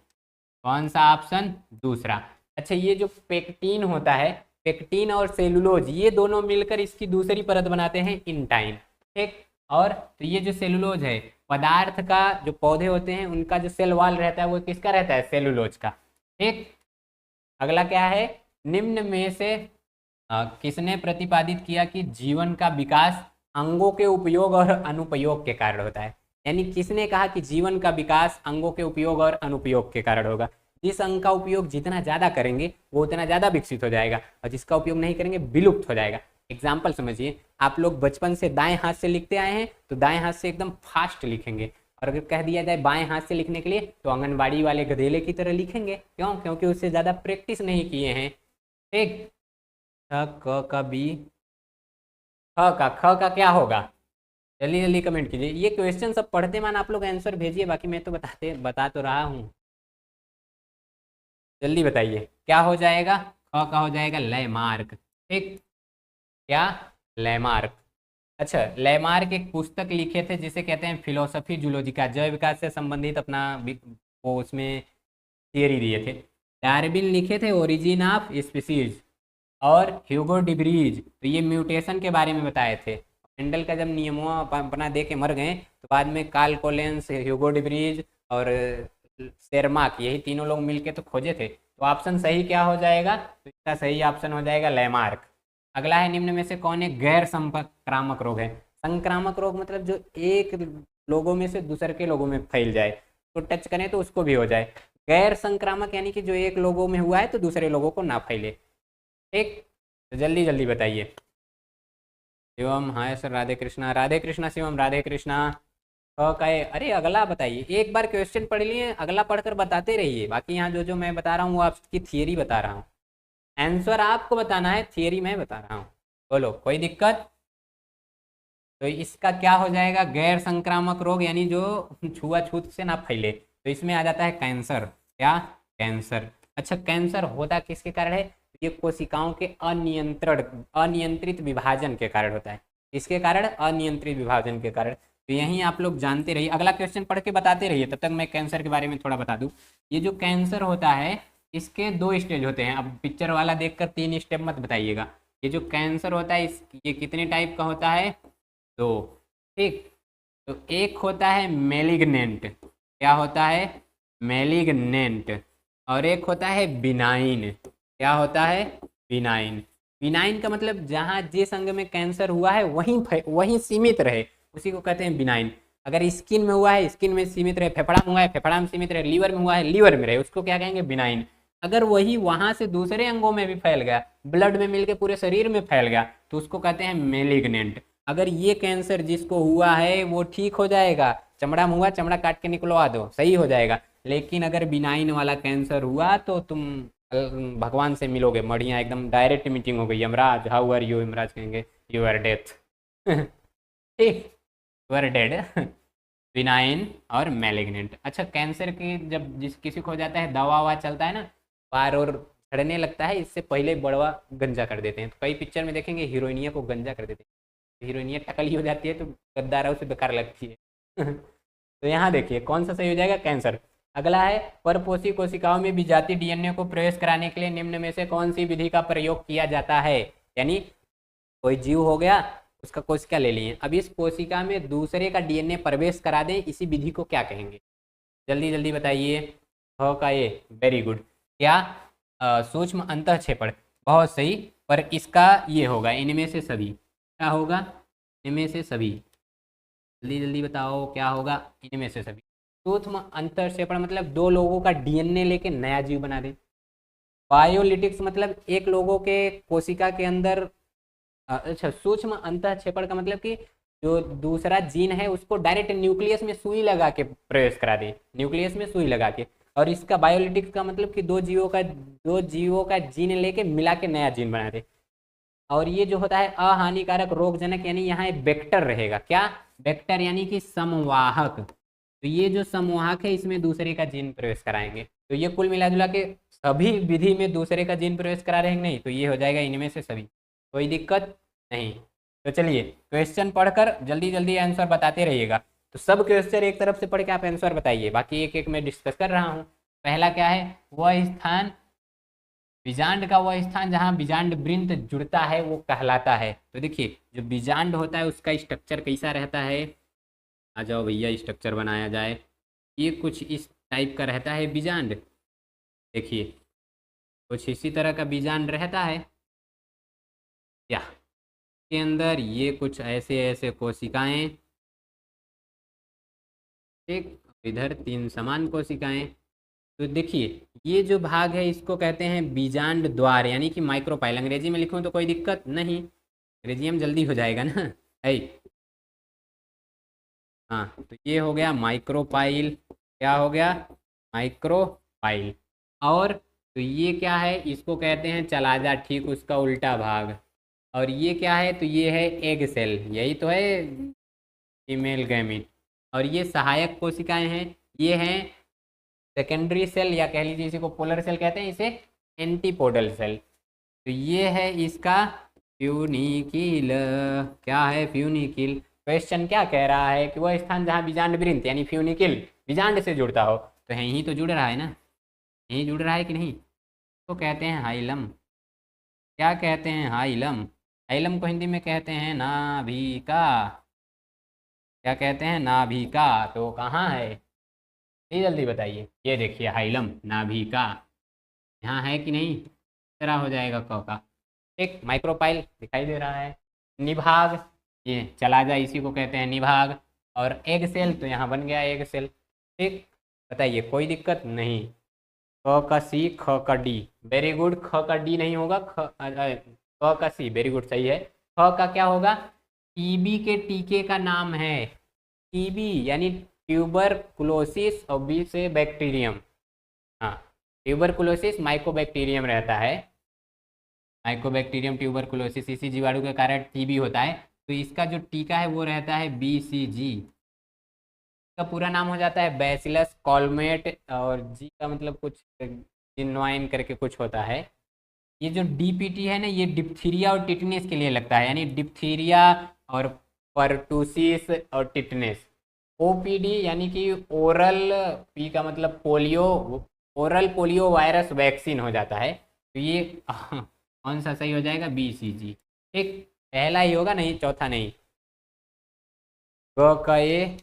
कौन सा ऑप्शन? दूसरा। अच्छा, ये जो पेक्टिन होता है, पेक्टिन और सेलुलोज ये दोनों मिलकर इसकी दूसरी परत बनाते हैं इंटाइन। ठीक, और तो ये जो सेलुलोज है पदार्थ का, जो पौधे होते हैं उनका जो सेल वॉल रहता है वो किसका रहता है, सेलुलोज का। ठीक, अगला क्या है, निम्न में से किसने प्रतिपादित किया कि जीवन का विकास अंगों के उपयोग और अनुपयोग के कारण होता है। यानी किसने कहा कि जीवन का विकास अंगों के उपयोग और अनुपयोग के कारण होगा। जिस अंग का उपयोग जितना ज़्यादा करेंगे वो उतना ज़्यादा विकसित हो जाएगा, और जिसका उपयोग नहीं करेंगे विलुप्त हो जाएगा। एग्जाम्पल समझिए, आप लोग बचपन से दाएं हाथ से लिखते आए हैं तो दाएं हाथ से एकदम फास्ट लिखेंगे, और अगर कह दिया जाए बाएं हाथ से लिखने के लिए तो आंगनबाड़ी वाले गधेले की तरह लिखेंगे। क्यों? क्योंकि उससे ज़्यादा प्रैक्टिस नहीं किए हैं। ठीक, क का बी, ख का क्या होगा, जल्दी जल्दी कमेंट कीजिए। ये क्वेश्चन सब पढ़ते मान आप लोग आंसर भेजिए, बाकी मैं तो बता तो रहा हूँ। जल्दी बताइए क्या हो जाएगा, ख का हो जाएगा लैमार्क। ठीक, क्या, लैमार्क। अच्छा, लैमार्क एक पुस्तक लिखे थे जिसे कहते हैं फिलोसफी जूलॉजिका, जैव विकास से संबंधित अपना वो उसमें थियरी दिए थे। डार्विन लिखे थे ओरिजिन ऑफ स्पीसीज, और ह्यूगो डिब्रीज तो ये म्यूटेशन के बारे में बताए थे। मेंडल का जब नियमों अपना दे के मर गए तो बाद में कार्ल कोलेंस, ह्यूगो डिब्रीज और शेरमार्क, यही तीनों लोग मिलके तो खोजे थे। तो ऑप्शन सही क्या हो जाएगा, तो इसका सही ऑप्शन हो जाएगा लैमार्क। अगला है, निम्न में से कौन एक गैर संक्रामक रोग है। संक्रामक रोग मतलब जो एक लोगों में से दूसरे के लोगों में फैल जाए, तो टच करें तो उसको भी हो जाए। गैर संक्रामक यानी कि जो एक लोगों में हुआ है तो दूसरे लोगों को ना फैले। ठीक, तो जल्दी जल्दी बताइए। Shivam, hi sir, Radhe Krishna, Radhe Krishna Shivam, Radhe Krishna. कहे, अरे अगला बताइए, एक बार क्वेश्चन पढ़ लिए, अगला पढ़कर बताते रहिए। बाकी यहाँ जो जो मैं बता रहा हूँ वो आपकी थियरी बता रहा हूँ, आंसर आपको बताना है, थियरी मैं बता रहा हूँ। बोलो, कोई दिक्कत? तो इसका क्या हो जाएगा, गैर संक्रामक रोग यानी जो छुआछूत से ना फैले, तो इसमें आ जाता है कैंसर। क्या, कैंसर। अच्छा, कैंसर होता किसके कारण है, ये कोशिकाओं के अनियंत्रित विभाजन के कारण होता है। इसके कारण, अनियंत्रित विभाजन के कारण। तो यहीं आप लोग जानते रहिए, अगला क्वेश्चन पढ़ के बताते रहिए, तब तक मैं कैंसर के बारे में थोड़ा बता दूं। ये जो कैंसर होता है इसके 2 स्टेज होते हैं। अब पिक्चर वाला देखकर 3 स्टेप मत बताइएगा। ये जो कैंसर होता है ये कितने टाइप का होता है, 2। ठीक, तो एक होता है मेलिग्नेंट, क्या होता है, मेलिग्नेंट, और एक होता है बिनाइन। क्या होता है, बिनाइन। बिनाइन का मतलब जहाँ जिस अंग में कैंसर हुआ है वहीं सीमित रहे, उसी को कहते हैं बिनाइन। अगर स्किन में हुआ है स्किन में सीमित रहे, फेफड़ा में हुआ है फेफड़ा में सीमित रहे, लीवर में हुआ है लीवर में रहे, उसको क्या कहेंगे, बिनाइन। अगर वही वहां से दूसरे अंगों में भी फैल गया, ब्लड में मिलके पूरे शरीर में फैल गया, तो उसको कहते हैं मेलिग्नेंट। अगर ये कैंसर जिसको हुआ है वो ठीक हो जाएगा, चमड़ा में हुआ चमड़ा काट के निकलवा दो, सही हो जाएगा। लेकिन अगर बिनाइन वाला कैंसर हुआ तो तुम भगवान से मिलोगे, बढ़िया एकदम डायरेक्ट मीटिंग हो गई। Yamraj, how are you, Yamraj कहेंगे यू आर डेथ। ठीक, यू आर डेड। बिनाइन और मैलिग्नेंट। अच्छा, कैंसर की जब जिस किसी को हो जाता है दवा ववा चलता है ना, पार और झड़ने लगता है, इससे पहले बड़वा गंजा कर देते हैं। तो कई पिक्चर में देखेंगे हीरोइनिया को गंजा कर देते हैं, हीरोइनिया टकली हो जाती है तो गद्दारा उसे बेकार लगती है। तो यहाँ देखिए कौन सा सही हो जाएगा, कैंसर। अगला है, परपोषी कोशिकाओं में विजातीय डीएनए को प्रवेश कराने के लिए निम्न में से कौन सी विधि का प्रयोग किया जाता है। यानी कोई जीव हो गया, उसका कोशिका ले लिए, अब इस कोशिका में दूसरे का डीएनए प्रवेश करा दें, इसी विधि को क्या कहेंगे, जल्दी जल्दी बताइए। हो का ये, वेरी गुड। क्या, सूक्ष्म अंतःक्षेपण, बहुत सही। पर इसका ये होगा इनमें से सभी, क्या होगा, इनमें से सभी, जल्दी जल्दी बताओ क्या होगा, इनमें से सभी। सूक्ष्म अंतःक्षेपण मतलब 2 लोगों का डीएनए लेके नया जीव बना दे। बायोलिटिक्स मतलब एक लोगों के कोशिका के अंदर, अच्छा, सूक्ष्म अंतःक्षेपण का मतलब कि जो दूसरा जीन है उसको डायरेक्ट न्यूक्लियस में सुई लगा के प्रवेश करा दे, न्यूक्लियस में सुई लगा के। और इसका बायोलिटिक्स का मतलब कि दो जीवों का जीन लेके मिला के नया जीन बना दे। और ये जो होता है अहानिकारक रोगजनक, यानी यहाँ एक वेक्टर रहेगा। क्या, वेक्टर यानी कि समवाहक। तो ये जो समवाहक है इसमें दूसरे का जीन प्रवेश कराएंगे। तो ये कुल मिला जुला के सभी विधि में दूसरे का जीन प्रवेश करा रहे हैं नहीं, तो ये हो जाएगा इनमें से सभी, कोई दिक्कत नहीं। तो चलिए क्वेश्चन पढ़कर जल्दी जल्दी आंसर बताते रहिएगा। तो सब क्वेश्चन एक तरफ से पढ़ के आप आंसर बताइए, बाकी एक एक मैं डिस्कस कर रहा हूँ। पहला क्या है, वह स्थान बीजांड का वह स्थान जहाँ बीजांड वृंत जुड़ता है वो कहलाता है। तो देखिए जो बीजांड होता है उसका स्ट्रक्चर कैसा रहता है, आ जाओ भैया स्ट्रक्चर बनाया जाए। ये कुछ इस टाइप का रहता है बीजांड। देखिए कुछ इसी तरह का बीजांड रहता है क्या, के अंदर ये कुछ ऐसे ऐसे कोशिकाएं, ठीक, इधर 3 समान कोशिकाएं। तो देखिए ये जो भाग है इसको कहते हैं बीजांड द्वार यानी कि माइक्रोपाइल। अंग्रेजी में लिखूं तो कोई दिक्कत नहीं, अंग्रेजी में जल्दी हो जाएगा ना। है, हाँ तो ये हो गया माइक्रोपाइल। क्या हो गया, माइक्रोपाइल। और तो ये क्या है, इसको कहते हैं चलाजा, ठीक उसका उल्टा भाग। और ये क्या है, तो ये है एग सेल, यही तो है फीमेल गैमीट। और ये सहायक कोशिकाएं हैं, ये हैं सेकेंडरी सेल या कह लीजिए इसी को पोलर सेल कहते हैं, इसे एंटीपोडल सेल। तो ये है इसका फ्यूनिकिल। क्या है, फ्यूनिकिल। क्वेश्चन क्या कह रहा है कि वह स्थान जहाँ बीजांड वृंत यानी फ्यूनिकिल बीजांड से जुड़ता हो, तो यहीं तो जुड़ रहा है ना, यहीं जुड़ रहा है कि नहीं। तो कहते हैं हाइलम। क्या कहते हैं, हाइलम। हाइलम को हिंदी में कहते हैं नाभिका। क्या कहते हैं, नाभिका। तो कहाँ है, ये जल्दी बताइए। ये देखिए हाइलम नाभिका यहाँ है कि नहीं, तरह हो जाएगा क का। एक माइक्रोपाइल दिखाई दे रहा है। निभाग, ये चला जाए इसी को कहते हैं निभाग। और एग सेल तो यहाँ बन गया एग सेल। ठीक, बताइए कोई दिक्कत नहीं। क का सी, ख का डी, वेरी गुड। ख का डी नहीं होगा, क का सी, वेरी गुड सही है। ख का क्या होगा, टीबी के टीके का नाम है। टीबी यानी ट्यूबरकुलोसिस और बी से बैक्टीरियम। हाँ, ट्यूबरकुलोसिस माइकोबैक्टीरियम रहता है, माइकोबैक्टीरियम ट्यूबरकुलोसिस, इसी जीवाणु के कारण टीबी होता है। तो इसका जो टीका है वो रहता है BCG। का पूरा नाम हो जाता है बैसिलस कॉलमेट, और जी का मतलब कुछ जिनवाइन करके कुछ होता है। ये जो DPT है ना, ये डिप्थीरिया और टिटनेस के लिए लगता है, यानी डिप्थीरिया और परटूसिस और टिटनेस। OPD यानी कि ओरल, पी का मतलब polio, oral polio virus vaccine हो जाता है। तो ये कौन सा सही हो जाएगा, BCG। ठीक, पहला ही होगा, नहीं चौथा नहीं। ग का ए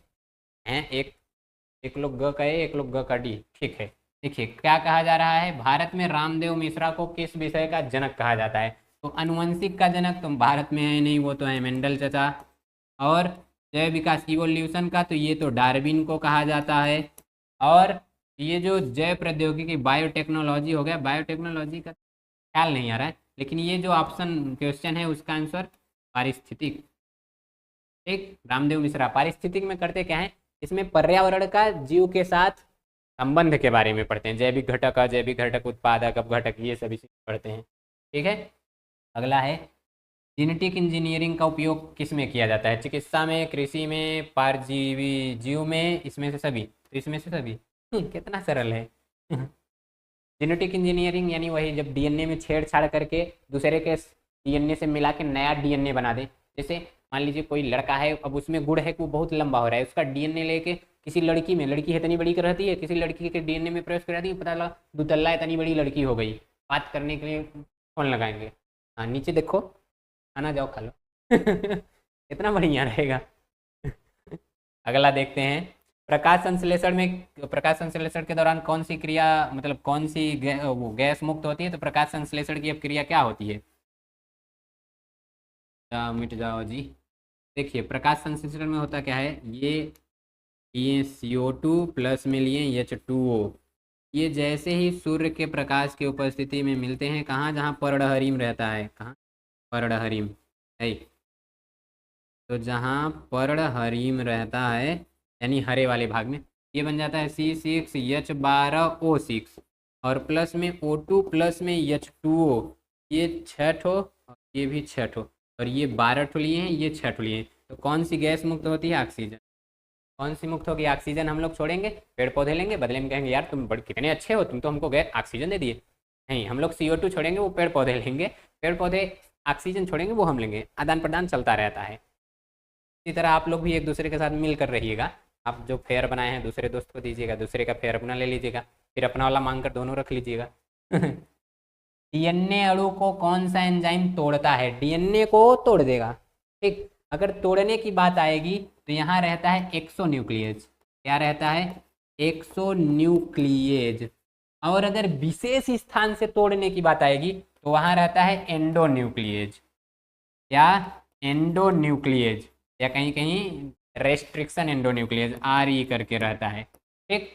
हैं, एक लोग ग का ए, एक लोग ग का डी। ठीक है, देखिए क्या कहा जा रहा है, भारत में रामदेव मिश्रा को किस विषय का जनक कहा जाता है। तो अनुवंशिक का जनक तो भारत में है नहीं, वो तो है मेंडल चचा। और जैव विकास इवोल्यूशन का तो ये तो डार्विन को कहा जाता है। और ये जो जैव प्रौद्योगिकी बायोटेक्नोलॉजी हो गया, बायोटेक्नोलॉजी का ख्याल नहीं आ रहा है, लेकिन ये जो ऑप्शन क्वेश्चन है उसका आंसर पारिस्थितिक। ठीक, रामदेव मिश्रा पारिस्थितिक में करते क्या है, इसमें पर्यावरण का जीव के साथ संबंध के बारे में पढ़ते हैं, जैविक घटक, अजैविक घटक, उत्पादक अपघटक, ये सभी पढ़ते हैं। ठीक है, अगला है जेनेटिक इंजीनियरिंग का उपयोग किस में किया जाता है, चिकित्सा में, कृषि में, परजीवी जीव में, इसमें से सभी। तो इसमें से सभी कितना सरल है। जेनेटिक इंजीनियरिंग यानी वही जब DNA में छेड़छाड़ करके दूसरे के DNA से मिला के नया DNA बना दे। जैसे मान लीजिए कोई लड़का है, अब उसमें गुण है कि वो बहुत लंबा हो रहा है, उसका DNA लेके किसी लड़की में, लड़की इतनी बड़ी रहती है, किसी लड़की के DNA में प्रवेश करा दी, पता लगा दुतल्ला इतनी बड़ी लड़की हो गई। बात करने के लिए फोन लगाएंगे, हाँ नीचे देखो, खाना जाओ खा लो। कितना बढ़िया रहेगा। अगला देखते हैं, प्रकाश संश्लेषण में, प्रकाश संश्लेषण के दौरान कौन सी क्रिया, मतलब कौन सी वो गैस मुक्त होती है। तो प्रकाश संश्लेषण की अब क्रिया क्या होती है, मिट जाओ जी। देखिए प्रकाश संश्लेषण में होता क्या है, ये CO2 प्लस में लिए H2O, ये जैसे ही सूर्य के प्रकाश की उपस्थिति में मिलते हैं, कहाँ, जहाँ पर्णहरिम रहता है, कहाँ पर्णहरिम है, तो जहाँ पर्णहरिम रहता है यानी हरे वाले भाग में, ये बन जाता है C6H12O6, और प्लस में O2 प्लस में H2O, ये 6 ठो और ये भी 6 ठो, और ये 12 ठो लिए हैं, ये 6 ठो लिए हैं। तो कौन सी गैस मुक्त होती है, ऑक्सीजन। कौन सी मुक्त होगी, ऑक्सीजन। हम लोग छोड़ेंगे, पेड़ पौधे लेंगे, बदले में कहेंगे यार तुम बड़े कितने अच्छे हो, तुम तो हमको गैस ऑक्सीजन दे दिए। नहीं, हम लोग CO2 छोड़ेंगे, वो पेड़ पौधे लेंगे, पेड़ पौधे ऑक्सीजन छोड़ेंगे, वो हम लेंगे, आदान प्रदान चलता रहता है। इसी तरह आप लोग भी एक दूसरे के साथ मिल कर रहिएगा। आप जो फेयर बनाए हैं दूसरे दोस्त को दीजिएगा, दूसरे का फेयर अपना ले लीजिएगा, फिर अपना वाला मांग कर दोनों रख लीजिएगा। डीएनए अणु को कौन सा एंजाइम तोड़ता है? डीएनए को तोड़ देगा। ठीक, अगर तोड़ने की बात आएगी तो यहाँ रहता है एक्सोन्यूक्लियेज। क्या रहता है? एक्सोन्यूक्लियेज। और अगर विशेष स्थान से तोड़ने की बात आएगी तो वहाँ रहता है एंडोन्यूक्लियेज या एंडोन्यूक्लियेज, या कहीं कहीं रेस्ट्रिक्शन एंडोन्यूक्लियेज आर ई करके रहता है। ठीक,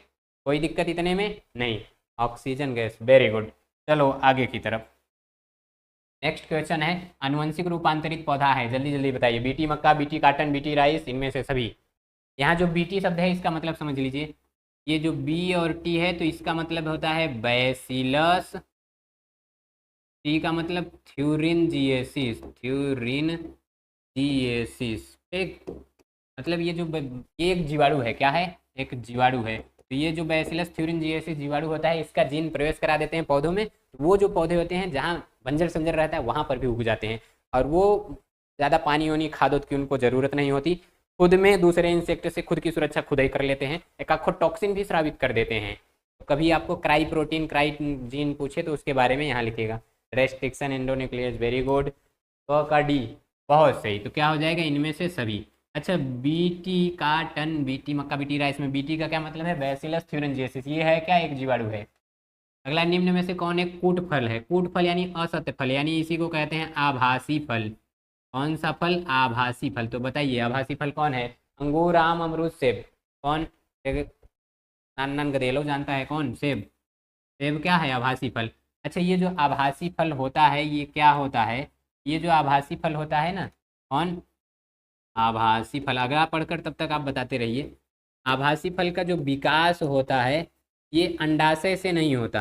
कोई दिक्कत इतने में नहीं। Oxygen gas, very good. चलो आगे की तरफ। नेक्स्ट क्वेश्चन है, आनुवंशिक रूपांतरित पौधा है, जल्दी जल्दी बताइए। बीटी मक्का, बीटी काटन, बीटी राइस, इनमें से सभी। यहाँ जो बीटी शब्द है इसका मतलब समझ लीजिए, ये जो बी और टी है तो इसका मतलब होता है बैसिलस, टी का मतलब थ्यूरिन जिएसिस, थ्यूरिन जिएसिस। ठीक, मतलब ये जो ये एक जीवाणु है, क्या है? एक जीवाणु है। तो ये जो बैसिलस थ्यूरिनजिएसिस जीवाणु होता है, इसका जीन प्रवेश करा देते हैं पौधों में, तो वो जो पौधे होते हैं जहाँ बंजर संजर रहता है वहाँ पर भी उग जाते हैं, और वो ज़्यादा पानी वानी खाद की उनको ज़रूरत नहीं होती, खुद में दूसरे इंसेक्ट से खुद की सुरक्षा खुद ही कर लेते हैं, एक आखो टॉक्सिन भी स्रावित कर देते हैं। तो कभी आपको क्राई प्रोटीन, क्राई जीन पूछे तो उसके बारे में यहाँ लिखेगा। Restriction endonuclease, very good. क का डी, बहुत सही। तो क्या हो जाएगा? इनमें से सभी। अच्छा, बीटी काटन, बीटी मक्का, बीटी राइस में बीटी का क्या मतलब है? बैसिलस थ्यूरिनजिएसिस। ये है क्या? एक जीवाणु है। अगला, निम्न में से कौन एक कूट फल है? कूट फल यानी असत्य फल, यानी इसी को कहते हैं आभासी फल। कौन सा फल? आभासी फल। तो बताइए आभासी फल कौन है? अंगूर, आम, अमरूद, सेब। कौन? नान नान गधेलो जानता है कौन? सेब। सेब क्या है? आभासी फल। अच्छा, ये जो आभासी फल होता है ये क्या होता है? ये जो आभासी फल होता है ना, कौन? आभासी फल। अगर आप पढ़कर तब तक आप बताते रहिए। आभासी फल का जो विकास होता है ये अंडाशय से नहीं होता,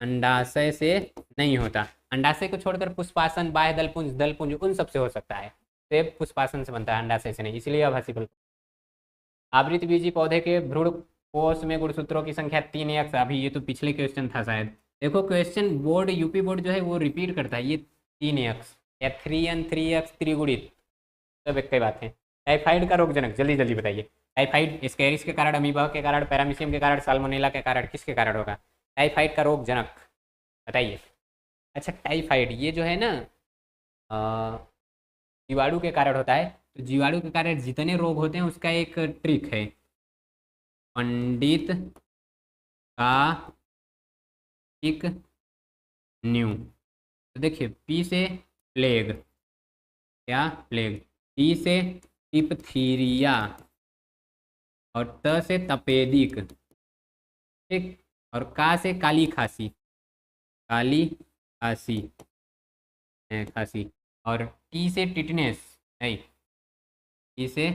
अंडाशय से नहीं होता। अंडाशय को छोड़कर पुष्पासन, बाह्य दलपुंज, दलपुंज उन सब से हो सकता है। सेब पुष्पासन से बनता है, अंडाशय से नहीं, इसलिए आभासी फल। आवृत बीजी पौधे के भ्रूण कोश में गुणसूत्रों की संख्या 3x। अभी ये तो पिछले क्वेश्चन था शायद। देखो क्वेश्चन बोर्ड, यूपी बोर्ड जो है वो रिपीट करता है। ये 3x या 3n, 3x त्रिगुणित, सब एक ही बात है। टाइफाइड का रोगजनक, जल्दी जल्दी बताइए। टाइफाइड स्कैरिस के कारण, अमीबा के कारण, पैरामीशियम के कारण, साल्मोनेला के कारण, किसके कारण होगा? टाइफाइड का रोगजनक बताइए। अच्छा, टाइफाइड ये जो है ना जीवाणु के कारण होता है। तो जीवाणु के कारण जितने रोग होते हैं उसका एक ट्रिक है, पंडित का टिक न्यू। तो देखिए, पी से प्लेग, क्या? प्लेग। टी से टिपथीरिया, और त से तपेदिक। ठीक, और का से काली खांसी, काली खांसी है, खांसी। और टी से टिटनेस, नहीं, टी से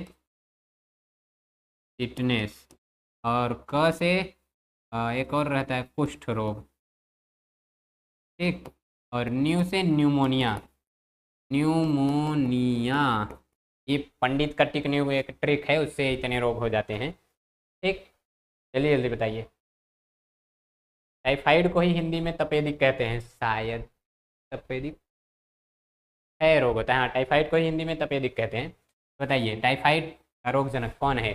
टिटनेस। और क से एक और रहता है कुष्ठ रोग। ठीक, और न्यू से न्यूमोनिया, न्यूमोनिया। ये पंडित का टिक न्यू एक ट्रिक है, उससे इतने रोग हो जाते हैं। ठीक, जल्दी जल्दी बताइए। टाइफाइड को ही हिंदी में तपेदिक कहते हैं शायद। तपेदिक है रोग होता है, हाँ, टाइफाइड को ही हिंदी में तपेदिक कहते हैं। बताइए टाइफाइड का रोगजनक कौन है?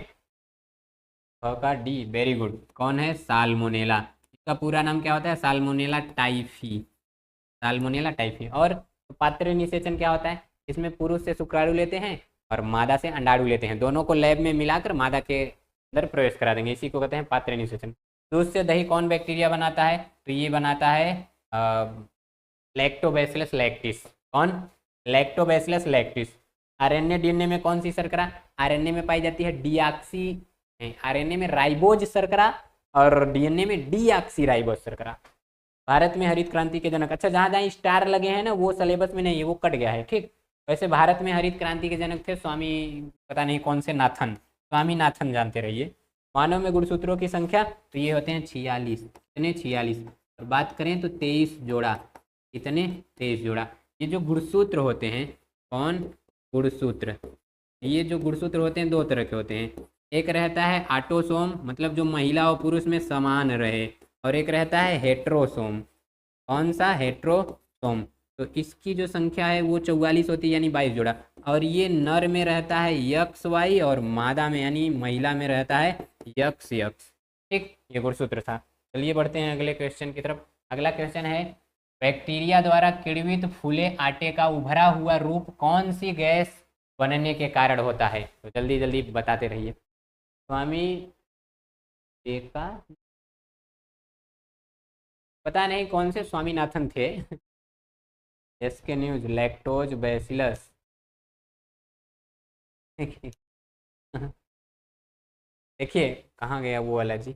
का डी, वेरी गुड। कौन है? साल्मोनेला। इसका पूरा नाम क्या होता है? Salmonella typhi, salmonella typhi. और पात्र निषेचन क्या होता है? इसमें पुरुष से शुक्राणु लेते हैं और मादा से अंडाणु लेते हैं, दोनों को लैब में मिलाकर मादा के अंदर प्रवेश करा देंगे, इसी को कहते हैं पात्र निषेचन। दूध से दही कौन बैक्टीरिया बनाता है? तो ये बनाता है लैक्टोबैसिलस लैक्टिस। कौन? Lactobacillus lactis. आरएनए डीएनए में कौन सी शर्करा? आरएनए में पाई जाती है डीऑक्सी, आरएनए में राइबोज शर्करा और डीएनए में डीऑक्सी राइबोज शर्करा। भारत में हरित क्रांति के जनक, अच्छा जहाँ जहाँ स्टार लगे हैं ना वो सिलेबस में नहीं है, वो कट गया है। ठीक, वैसे भारत में हरित क्रांति के जनक थे स्वामी, पता नहीं कौन से नाथन, स्वामी नाथन जानते रहिए। मानव में गुणसूत्रों की संख्या तो ये होते हैं 46। कितने? 46। और बात करें तो 23 जोड़ा। कितने? 23 जोड़ा। ये जो गुणसूत्र होते हैं, कौन? गुणसूत्र। ये जो गुणसूत्र होते हैं दो तरह के होते हैं, एक रहता है ऑटोसोम, मतलब जो महिला और पुरुष में समान रहे, और एक रहता है हेट्रोसोम। कौन सा? हेट्रोसोम। तो इसकी जो संख्या है वो 44 होती है, यानी 22 जोड़ा। और ये नर में रहता है यक्स वाई, और मादा में यानी महिला में रहता है यक्स यक्स। ठीक, ये गुणसूत्र था। चलिए बढ़ते हैं अगले क्वेश्चन की तरफ। अगला क्वेश्चन है, बैक्टीरिया द्वारा किण्वित फूले आटे का उभरा हुआ रूप कौन सी गैस बनने के कारण होता है? तो जल्दी जल्दी बताते रहिए। स्वामी का पता नहीं कौन से स्वामीनाथन थे। SK news lactobacillus. देखिए कहाँ गया वो वाला जी।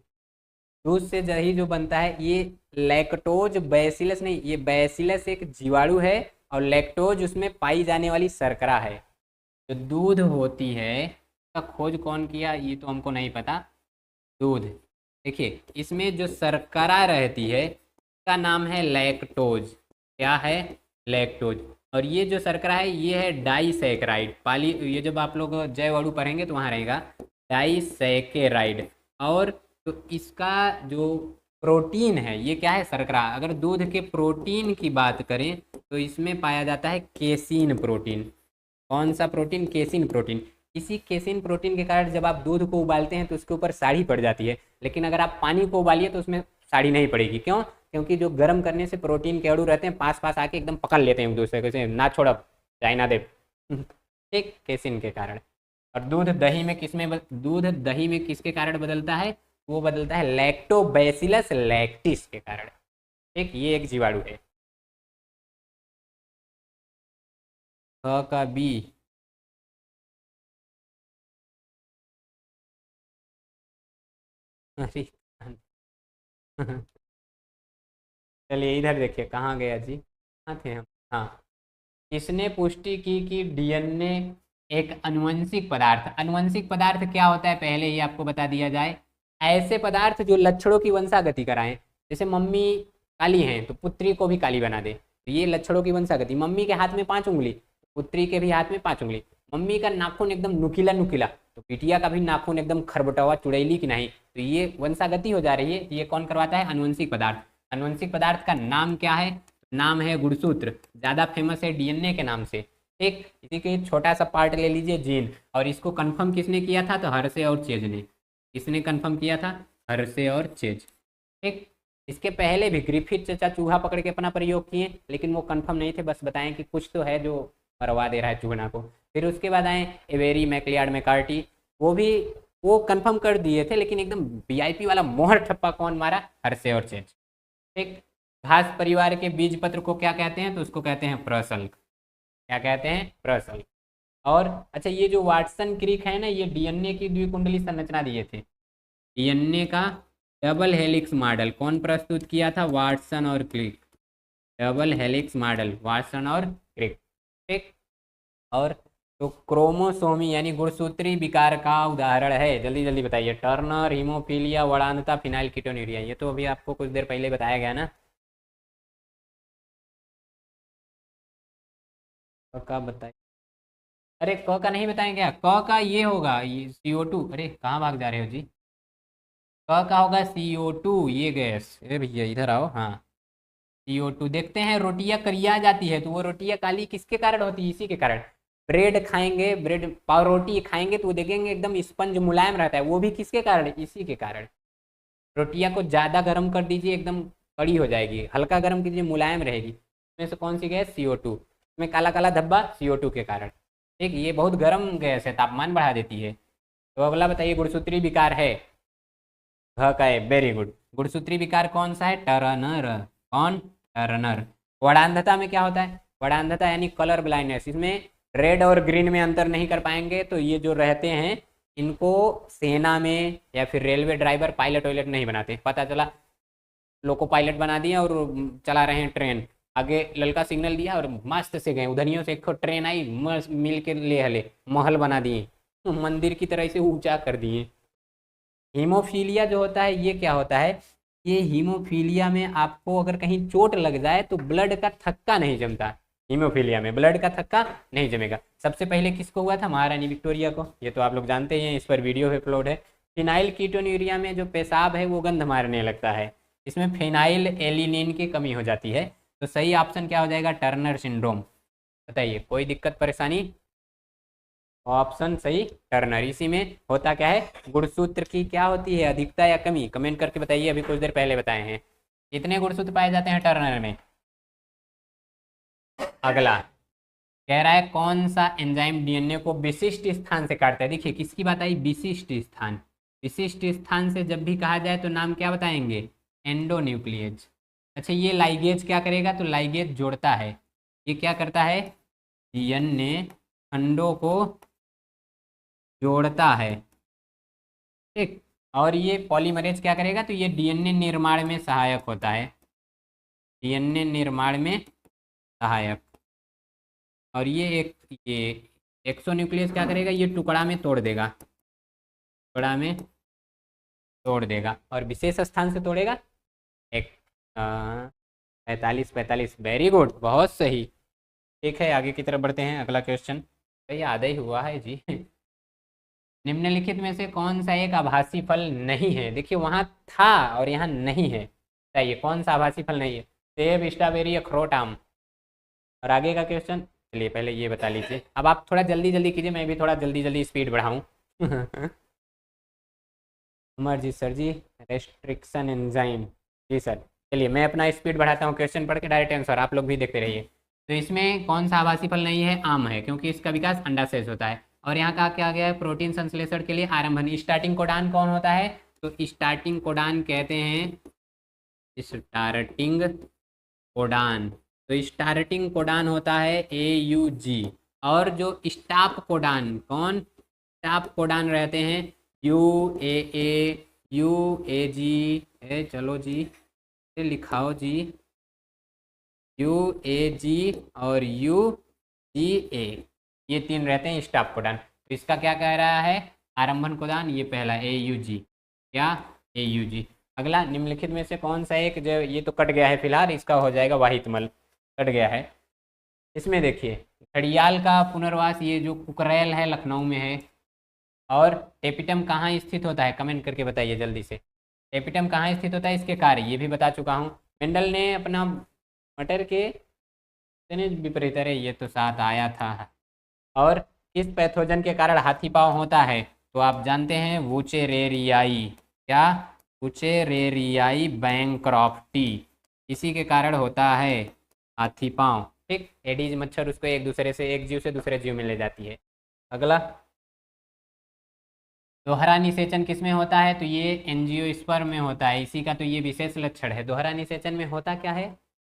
दूध से दही जो बनता है ये लैक्टोज बैसिलस नहीं, ये बैसिलस एक जीवाणु है और लैक्टोज उसमें पाई जाने वाली शर्करा है। जो दूध होती है का खोज कौन किया ये तो हमको नहीं पता। दूध देखिए इसमें जो शर्करा रहती है उसका नाम है लैक्टोज। क्या है? लैक्टोज। और ये जो शर्करा है ये है डाइसैकेराइड। पाली ये जब आप लोग जैव पढ़ेंगे तो वहाँ रहेगा डाइसैकेराइड। और तो इसका जो प्रोटीन है ये क्या है? शर्करा। अगर दूध के प्रोटीन की बात करें तो इसमें पाया जाता है केसीन प्रोटीन। कौन सा प्रोटीन? Casein protein. इसी केसीन प्रोटीन के कारण जब आप दूध को उबालते हैं तो उसके ऊपर साड़ी पड़ जाती है, लेकिन अगर आप पानी को उबालिए तो उसमें साड़ी नहीं पड़ेगी। क्यों? क्योंकि जो गर्म करने से प्रोटीन के अणु रहते हैं पास पास आके एकदम पकड़ लेते हैं एक दूसरे को, ना छोड़ चाइना दे। ठीक, केसीन के कारण। और दूध दही में किसके कारण बदलता है? वो बदलता है लैक्टोबैसिलस लैक्टिस के कारण। ठीक, ये एक जीवाणु है। क का बी। अरे चलिए इधर देखिए कहाँ गया जी। कहाँ थे हम? हाँ। इसने पुष्टि की कि डीएनए एक अनुवंशिक पदार्थ। अनुवंशिक पदार्थ क्या होता है पहले ही आपको बता दिया जाए। ऐसे पदार्थ जो लक्षणों की वंशागति कराएं। जैसे मम्मी काली हैं तो पुत्री को भी काली बना दे, तो ये लक्षणों की वंशागति। मम्मी के हाथ में 5 उंगली, पुत्री के भी हाथ में 5 उंगली। मम्मी का नाखून एकदम नुकीला नुकीला तो बिटिया का भी नाखून एकदम खरबटा चुड़ैली की नहीं, तो ये वंशागति हो जा रही है। ये कौन करवाता है? अनुवंशिक पदार्थ। अनुवंशिक पदार्थ का नाम क्या है? नाम है गुणसूत्र। ज़्यादा फेमस है डीएनए के नाम से। ठीक, इसी के छोटा सा पार्ट ले लीजिए जीन। और इसको कंफर्म किसने किया था? तो हर्शे और चेज ने। किसने कंफर्म किया था? हर्शे और चेज। ठीक, इसके पहले भी ग्रिफिथ चचा चूहा पकड़ के अपना प्रयोग किए, लेकिन वो कंफर्म नहीं थे, बस बताएं कि कुछ तो है जो मरवा दे रहा है चूहना को। फिर उसके बाद आए एवेरी मैकलियार्ड मैकार्टी, वो कंफर्म कर दिए थे, लेकिन एकदम वीआईपी वाला मोहर ठप्पा कौन मारा? हर्शे और चेज। ठीक, घास परिवार के बीज पत्र को क्या कहते हैं? तो उसको कहते हैं प्रशल्क। क्या कहते हैं? प्रशल्क। और अच्छा, ये जो वाटसन क्रिक है ना, ये डीएनए की द्विकुंडली संरचना दिए थे। डीएनए का डबल हेलिक्स मॉडल कौन प्रस्तुत किया था? वाटसन और क्रिक। डबल हेलिक्स मॉडल वाटसन और क्रिक। ठीक, और तो क्रोमोसोमी यानी गुणसूत्री विकार का उदाहरण है। जल्दी जल्दी बताइए। टर्नर, हीमोफीलिया, वड़ानता, फिनाइल कीटोन्यूरिया। ये तो अभी आपको कुछ देर पहले बताया गया ना। का बताइए। अरे क का नहीं बताएं क्या? क का ये होगा, ये CO2। अरे कहाँ भाग जा रहे हो जी? क का होगा CO2, ये गैस। अरे भैया इधर आओ। हाँ, CO2। देखते हैं रोटियां करिया जाती है तो वो रोटियां काली किसके कारण होती है? इसी के कारण। ब्रेड खाएंगे, ब्रेड पाव रोटी खाएंगे तो देखेंगे एकदम स्पंज मुलायम रहता है, वो भी किसके कारण? इसी के कारण। रोटियां को ज़्यादा गर्म कर दीजिए एकदम कड़ी हो जाएगी, हल्का गर्म कीजिए मुलायम रहेगी। इसमें से कौन सी गैस? CO2। इसमें काला काला धब्बा CO2 के कारण। ठीक, ये बहुत गर्म गैस है, तापमान बढ़ा देती है। तो अगला बताइए गुणसूत्री विकार है। घ का है, वेरी गुड। गुणसूत्री विकार कौन सा है? टर्नर। कौन? टर्नर। वड़ांधता में क्या होता है? वड़ांधता यानी कलर ब्लाइंडनेस। इसमें रेड और ग्रीन में अंतर नहीं कर पाएंगे, तो ये जो रहते हैं इनको सेना में या फिर रेलवे ड्राइवर पायलट वायलट नहीं बनाते। पता चला लोको पायलट बना दिए और चला रहे हैं ट्रेन, आगे ललका सिग्नल दिया और मस्त से गए, उधरियों से एक ट्रेन आई मस्त मिल के ले हले महल बना दिए, मंदिर की तरह से ऊंचा कर दिए। हीमोफीलिया जो होता है ये क्या होता है? ये हीमोफीलिया में आपको अगर कहीं चोट लग जाए तो ब्लड का थक्का नहीं जमता। हीमोफीलिया में ब्लड का थक्का नहीं जमेगा। सबसे पहले किसको हुआ था? महारानी विक्टोरिया को। ये तो आप लोग जानते ही हैं, इस पर वीडियो भी अपलोड है। फिनाइल कीटोन्यूरिया में जो पेशाब है वो गंध मारने लगता है, इसमें फिनाइल एलिनिन की कमी हो जाती है। तो सही ऑप्शन क्या हो जाएगा? Turner syndrome. बताइए कोई दिक्कत परेशानी? ऑप्शन सही टर्नर। इसी में होता क्या है? गुणसूत्र की क्या होती है? अधिकता या कमी? कमेंट करके बताइए, अभी कुछ देर पहले बताए हैं। कितने गुणसूत्र पाए जाते हैं टर्नर में? अगला कह रहा है कौन सा एंजाइम डीएनए को विशिष्ट स्थान से काटता है। देखिए किसकी बात आई, विशिष्ट स्थान। विशिष्ट स्थान से जब भी कहा जाए तो नाम क्या बताएंगे, एंडोन्यूक्लियेज। अच्छा ये लाइगेज क्या करेगा, तो लाइगेज जोड़ता है। ये क्या करता है, डीएनए खंडों को जोड़ता है, ठीक। और ये पॉलीमरेज क्या करेगा, तो ये डीएनए निर्माण में सहायक होता है, डीएनए निर्माण में सहायक। और ये एक्सोन्यूक्लियस क्या करेगा, ये टुकड़ा में तोड़ देगा, टुकड़ा में तोड़ देगा। और विशेष स्थान से तोड़ेगा, एक 45 वेरी गुड, बहुत सही। ठीक है आगे की तरफ बढ़ते हैं, अगला क्वेश्चन तो ये आधा ही हुआ है जी। निम्नलिखित में से कौन सा एक आभासी फल नहीं है। देखिए वहां था और यहाँ नहीं है, बताइए कौन सा आभासी फल नहीं है। सेब, स्ट्रॉबेरी, अखरोट, आम। और आगे का क्वेश्चन, चलिए पहले ये बता लीजिए। अब आप थोड़ा जल्दी जल्दी कीजिए, मैं भी थोड़ा जल्दी जल्दी स्पीड बढ़ाऊँ। उमर जी सर जी, रेस्ट्रिक्शन एंजाइम, जी सर। चलिए मैं अपना स्पीड बढ़ाता हूँ, क्वेश्चन पढ़ के डायरेक्ट आंसर, आप लोग भी देखते रहिए। तो इसमें कौन सा आभासी फल नहीं है, आम है, क्योंकि इसका विकास अंडाशय से होता है। और यहाँ का क्या गया है, प्रोटीन संश्लेषण के लिए आरंभन। स्टार्टिंग कोडान कौन होता है, तो स्टार्टिंग कोडान कहते हैं, स्टार्टिंग कोडान। तो स्टार्टिंग कोडान होता है AUG। और जो स्टाप कोडान, कौन स्टाप कोडान रहते हैं, UAA, UAG, चलो जी ये लिखाओ जी, UAG और UGA, ये तीन रहते हैं स्टाप कोडान। तो इसका क्या कह रहा है, आरंभन कोडान, ये पहला AUG, क्या AUG। अगला निम्नलिखित में से कौन सा एक, जो ये तो कट गया है फिलहाल, इसका हो जाएगा वाहितमल, कट गया है। इसमें देखिए घड़ियाल का पुनर्वास, ये जो कुकरैल है लखनऊ में है। और टेपिटम कहाँ स्थित होता है, कमेंट करके बताइए जल्दी से, टेपिटम कहाँ स्थित होता है, इसके कार्य ये भी बता चुका हूँ। मेंडल ने अपना मटर के विपरीत, अरे ये तो साथ आया था। और किस पैथोजन के कारण हाथी पाँव होता है, तो आप जानते हैं वुचेरेरियाई, क्या वुचेरेरियाई बैंक्रॉफ्टी, इसी के कारण होता है हाथी पाँव, ठीक। एडीज मच्छर उसको एक दूसरे से, एक जीव से दूसरे जीव में ले जाती है। अगला दोहरा निषेचन किस में होता है, तो ये एंजियोस्पर्म में होता है, इसी का तो ये विशेष लक्षण है। दोहरा निषेचन में होता क्या है,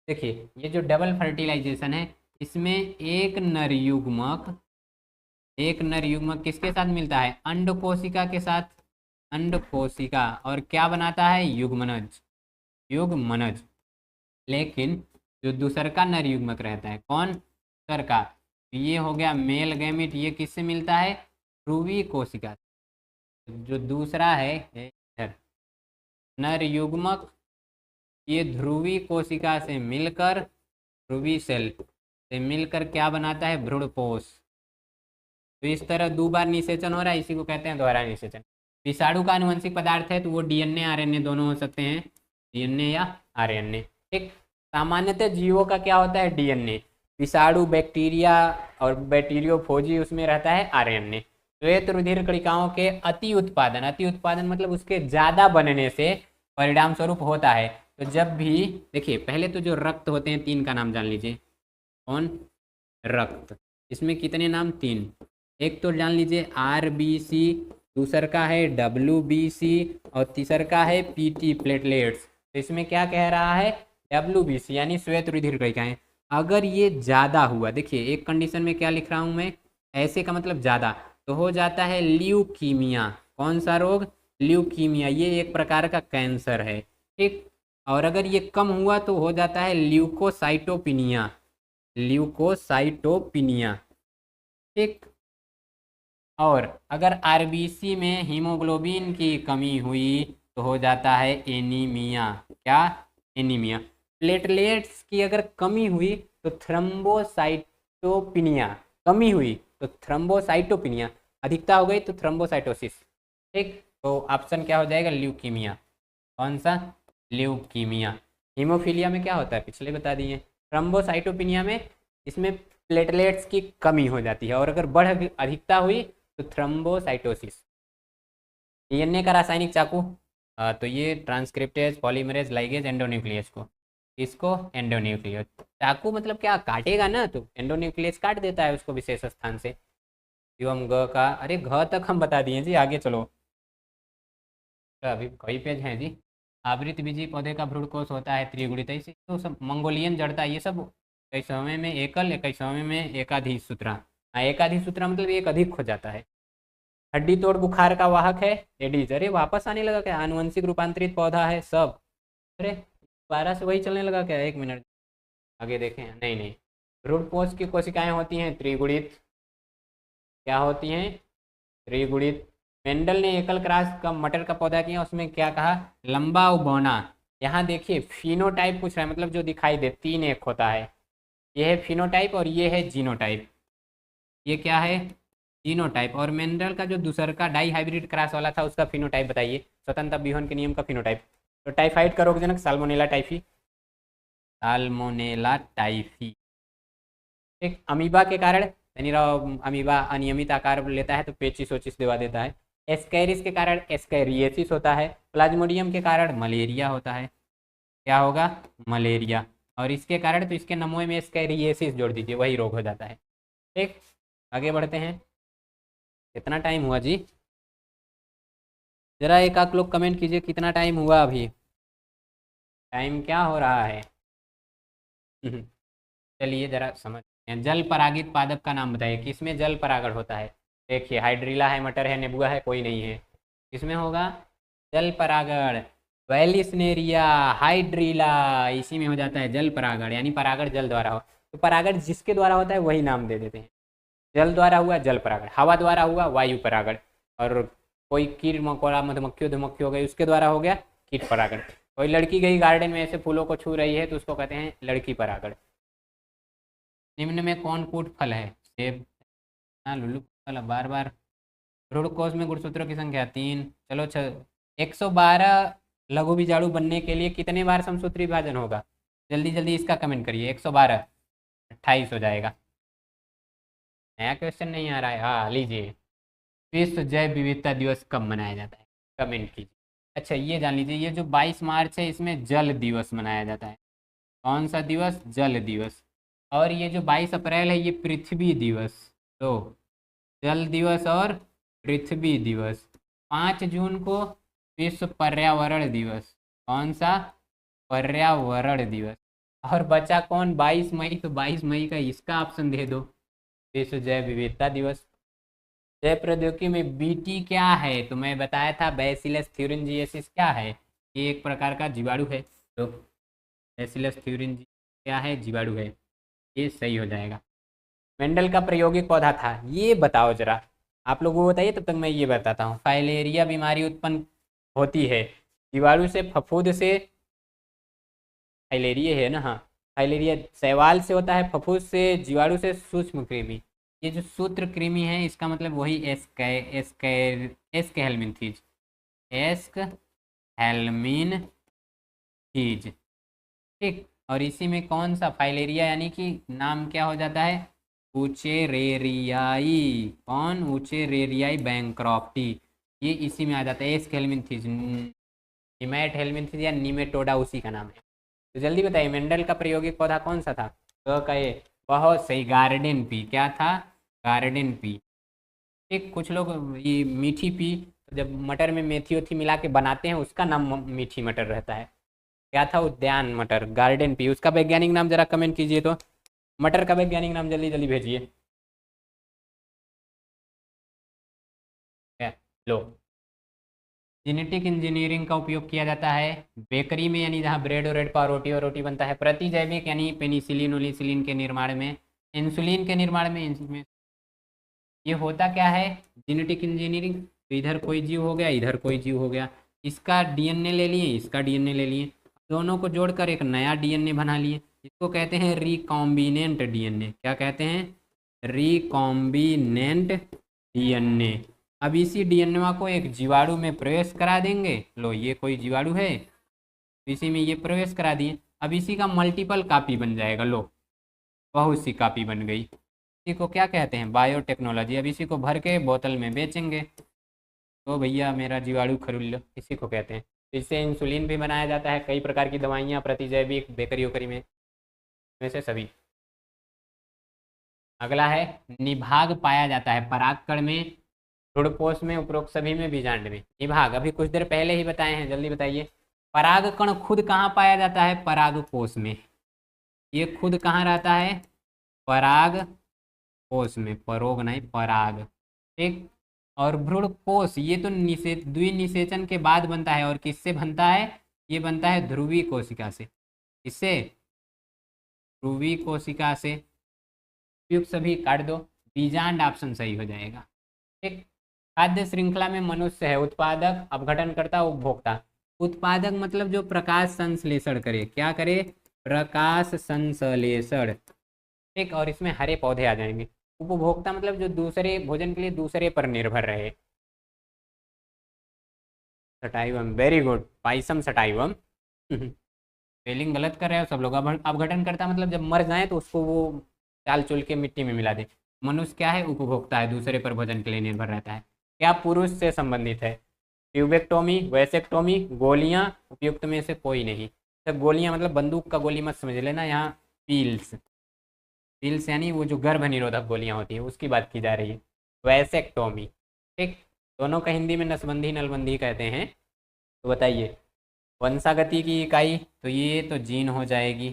देखिए ये जो डबल फर्टिलाइजेशन है, इसमें एक नर युग्मक किसके साथ मिलता है, अंड कोशिका के साथ, अंड कोशिका, और क्या बनाता है, युग्मनज, युग्मनज। लेकिन जो दूसर का नर युग्मक रहता है, कौन, दूसर का, ये हो गया मेल गैमिट, ये किससे मिलता है, ध्रुवी कोशिका। जो दूसरा है इधर नर युग्मक, ये ध्रुवी कोशिका से मिलकर, ध्रुवी सेल से मिलकर क्या बनाता है, भ्रूणपोष। तो इस तरह दो बार निषेचन हो रहा है, इसी को कहते हैं दोहरा निषेचन। विषाणु का आनुवंशिक पदार्थ है, तो वो डीएनए आरएनए दोनों हो सकते हैं, डीएनए या आरएनए, ठीक। सामान्यतः जीवों का क्या होता है, डीएनए। विषाणु, बैक्टीरिया और बैक्टीरियोफोजी, उसमें रहता है आरएनए। श्वेत रुधिर कणिकाओं के अति उत्पादन मतलब उसके ज़्यादा बनने से परिणाम स्वरूप होता है। तो जब भी देखिए, पहले तो जो रक्त होते हैं, तीन का नाम जान लीजिए, कौन, रक्त, इसमें कितने नाम, तीन। एक तो जान लीजिए RBC, दूसर का है WBC, और तीसर का है PT प्लेटलेट्स। तो इसमें क्या कह रहा है, WBC यानी श्वेत रुधिर कणिकाएं। अगर ये ज़्यादा हुआ, देखिए एक कंडीशन में क्या लिख रहा हूँ मैं, ऐसे का मतलब ज़्यादा, तो हो जाता है ल्यूकीमिया। कौन सा रोग, ल्यूकीमिया, ये एक प्रकार का कैंसर है, ठीक। और अगर ये कम हुआ तो हो जाता है ल्यूकोसाइटोपिनिया, ल्यूकोसाइटोपिनिया, ठीक। और अगर RBC में हीमोग्लोबिन की कमी हुई तो हो जाता है एनीमिया, क्या, एनीमिया। प्लेटलेट्स की अगर कमी हुई तो थ्रोम्बोसाइटोपिनिया, कमी हुई तो थ्रोम्बोसाइटोपिनिया, अधिकता हो गई तो थ्रोम्बोसाइटोसिस, ठीक। तो ऑप्शन क्या हो जाएगा, ल्यूकीमिया। कौन सा, ल्यूकीमिया। हीमोफीलिया में क्या होता है, पिछले बता दिए। थ्रोम्बोसाइटोपिनिया में इसमें प्लेटलेट्स की कमी हो जाती है, और अगर अधिकता हुई तो थ्रोम्बोसाइटोसिस। डीएनए का रासायनिक चाकू, तो ये ट्रांसक्रिप्टेज, पॉलीमरेज, लाइगेज, एंडोन्यूक्लियस को, इसको एंडोन्यूक्लियस। चाकू मतलब क्या काटेगा ना, तो एंडोन्यूक्लियस काट देता है उसको विशेष स्थान से। एवं ग का, अरे घ तक हम बता दिए जी, आगे चलो। अभी कई पेज हैं जी। आवृत बीजी पौधे का भ्रूणकोश होता है त्रिगुणित, ऐसे तो सब मंगोलियन जड़ता, ये सब कई समय में एकल, कई समय में एकाधिक सूत्रा। हाँ, एकाधिक सूत्रा मतलब एक अधिक हो जाता है। हड्डी तोड़ बुखार का वाहक है एडीज। अरे वापस आने लगा क्या, आनुवंशिक रूपांतरित पौधा है सब। अरे 12 से वही चलने लगा क्या, एक मिनट आगे देखें। नहीं नहीं, भ्रूणपोष की कोशिकाएं होती हैं त्रिगुणित। क्या होती हैं, त्रिगुणित। मेंडल ने एकल क्रॉस का मटर का पौधा किया, उसमें क्या कहा, लंबा बौना। यहाँ देखिए फिनोटाइप पूछ रहा है, मतलब जो दिखाई दे, तीन एक होता है। ये है फिनोटाइप और ये है जीनोटाइप। ये क्या है, जीनोटाइप। और मेंडल का जो दूसर का डाई हाइब्रिड क्रॉस वाला था उसका फिनोटाइप बताइए, स्वतंत्र विहन के नियम का फिनोटाइप। तो टाइफाइड का रोगजनक साल्मोनेला टाइफी, साल्मोनेला टाइफी। एक अमीबा के कारण, यानी अमीबा अनियमित आकार लेता है तो पेचिस ओचिस दबा देता है। एस्कैरिस के कारण एस्कैरिएसिस होता है। प्लाज्मोडियम के कारण मलेरिया होता है। क्या होगा, मलेरिया। और इसके कारण तो इसके नमूने में एस्कैरिएसिस जोड़ दीजिए, वही रोग हो जाता है। ठीक, आगे बढ़ते हैं। कितना टाइम हुआ जी, जरा एक आध लोग कमेंट कीजिए कितना टाइम हुआ अभी। टाइम क्या हो रहा है। चलिए जरा समझते हैं। जल परागित पादप का नाम बताइए, किसमें जल परागण होता है। देखिए हाइड्रिला है, मटर है, नेबुआ है, कोई नहीं है। किसमें होगा जल परागण, वेलिस्नेरिया, हाइड्रिला, इसी में हो जाता है जल परागण, यानी परागण जल द्वारा हो। तो परागण जिसके द्वारा होता है वही नाम दे देते हैं। जल द्वारा हुआ जल परागण, हवा द्वारा हुआ वायु परागण, और कोई कीट मकोड़ा मधुमक्खी उधमक्खी हो गई उसके द्वारा हो गया कीट परागण। कोई लड़की गई गार्डन में ऐसे फूलों को छू रही है तो उसको कहते हैं लड़की परागण। निम्न में कौन कूट फल है, सेब। हाँ लुल्लू फल, बार बार। भ्रूणकोश में गुणसूत्रों की संख्या 3। चलो 112 लघु बीजाणु बनने के लिए कितने बार समसूत्री विभाजन होगा, जल्दी जल्दी इसका कमेंट करिए। 112, 28 हो जाएगा। नया क्वेश्चन नहीं आ रहा है, हाँ लीजिए। विश्व जैव विविधता दिवस कब मनाया जाता है, कमेंट कीजिए। अच्छा ये जान लीजिए, ये जो 22 मार्च है इसमें जल दिवस मनाया जाता है। कौन सा दिवस, जल दिवस। और ये जो 22 अप्रैल है ये पृथ्वी दिवस। तो जल दिवस और पृथ्वी दिवस। 5 जून को विश्व पर्यावरण दिवस। कौन सा, पर्यावरण दिवस। और बचा कौन, 22 मई, तो 22 मई का इसका ऑप्शन दे दो, विश्व जैव विविधता दिवस। जैव प्रौद्योगिकी में बीटी क्या है, तो मैं बताया था बैसिलस थ्यूरिंजिएसिस क्या है, ये एक प्रकार का जीवाणु है। तो बैसिलस थ्यूरिंजी क्या है, जीवाणु है, ये सही हो जाएगा। मेंडल का प्रायोगिक पौधा था, ये बताओ जरा, आप लोगों को बताइए, तब तक मैं ये बताता हूँ। फाइलेरिया बीमारी उत्पन्न होती है जीवाणु से, फफूंद से। फाइलेरिया है ना, हाँ फाइलेरिया शैवाल से होता है, फफूंद से, जीवाणु से सूक्ष्म कृमि। ये जो सूत्र कृमि है इसका मतलब वही एस्क हेलमिनथीज। ठीक, और इसी में कौन सा फाइलेरिया, यानी कि नाम क्या हो जाता है, ऊचेरेरियाई। कौन, ऊचेरेरियाई बैंक्रॉफ्टी, ये इसी में आ जाता है। एस्क हेलमिनथीज, निमेट हेलमिनथीज या निमेटोडा उसी का नाम है। तो जल्दी बताइए मेंडल का प्रायोगिक पौधा कौन सा था, तो कहे बहुत सही, गार्डन पी। क्या था, गार्डन पी। एक कुछ लोग ये मीठी पी, तो जब मटर में मेथी वेथी मिला के बनाते हैं उसका नाम मीठी मटर रहता है। क्या था, उद्यान मटर, गार्डन पी। उसका वैज्ञानिक नाम जरा कमेंट कीजिए, तो मटर का वैज्ञानिक नाम जल्दी जल्दी भेजिए। लो, जेनेटिक इंजीनियरिंग का उपयोग किया जाता है बेकरी में, यानी जहाँ ब्रेड और ब्रेड पाव और रोटी बनता है। प्रतिजैविक यानी पेनिसिलिन ओलिसिलिन के निर्माण में, इंसुलिन के निर्माण में, इनमें ये होता क्या है, जेनेटिक इंजीनियरिंग। तो इधर कोई जीव हो गया, इधर कोई जीव हो गया, इसका डीएनए ले लिए, इसका डीएनए ले लिए, दोनों को जोड़कर एक नया डीएनए बना लिए। इसको कहते हैं रिकॉम्बिनेंट डीएनए। क्या कहते हैं, रिकॉम्बिनेंट डीएनए। अब इसी डीएनए को एक जीवाणु में प्रवेश करा देंगे। लो ये कोई जीवाणु है, इसी में ये प्रवेश करा दिए। अब इसी का मल्टीपल कॉपी बन जाएगा। लो बहुत सी कॉपी बन गई। इसी को क्या कहते हैं, बायोटेक्नोलॉजी। अब इसी को भर के बोतल में बेचेंगे, तो भैया मेरा जीवाणु खरीद लो, इसी को कहते हैं तो इससे इंसुलिन भी बनाया जाता है, कई प्रकार की दवाइयाँ, प्रतिजैविक, बेकरी वकरी में से सभी। अगला है निभाग पाया जाता है परागकण में, भ्रूणपोष में, उपरोक्त सभी में, बीजांड में। निभाग अभी कुछ देर पहले ही बताए हैं, जल्दी बताइए। परागकण खुद कहाँ पाया जाता है? परागकोश में। ये खुद कहाँ रहता है? पराग कोश में, परोग नहीं, पराग। ठीक। और भ्रूणकोश ये तो द्विनिषेचन के बाद बनता है, और किससे बनता है? ये बनता है ध्रुवी कोशिका से। किससे? ध्रुवी कोशिका से। उपयुक्त सभी काट दो, बीजांड ऑप्शन सही हो जाएगा। ठीक। खाद्य श्रृंखला में मनुष्य है उत्पादक, अपघटनकर्ता, उपभोक्ता। उत्पादक मतलब जो प्रकाश संश्लेषण करे। क्या करे? प्रकाश संश्लेषण। ठीक। और इसमें हरे पौधे आ जाएंगे। उपभोक्ता मतलब जो दूसरे भोजन के लिए दूसरे पर निर्भर रहे। Sativum, very good, Pisum sativum. Spelling गलत कर रहे हो सब लोग। अब अपघटन करता मतलब जब मर जाए तो उसको वो चाल चुल के मिट्टी में मिला दे। मनुष्य क्या है? उपभोक्ता है, दूसरे पर भोजन के लिए निर्भर रहता है। क्या पुरुष से संबंधित है? ट्यूबेक्टोमी, वैसेक्टोमी, गोलियां, उपयुक्त में से कोई नहीं। तो गोलियां मतलब बंदूक का गोली मत समझ लेना, यहाँ पील्स। पील्स यानी वो जो गर्भ निरोधक गोलियां होती हैं उसकी बात की जा रही है। वैसेक्टोमी। ठीक। दोनों का हिंदी में नसबंदी नलबंदी कहते हैं। तो बताइए वंशागति की इकाई, तो ये तो जीन हो जाएगी।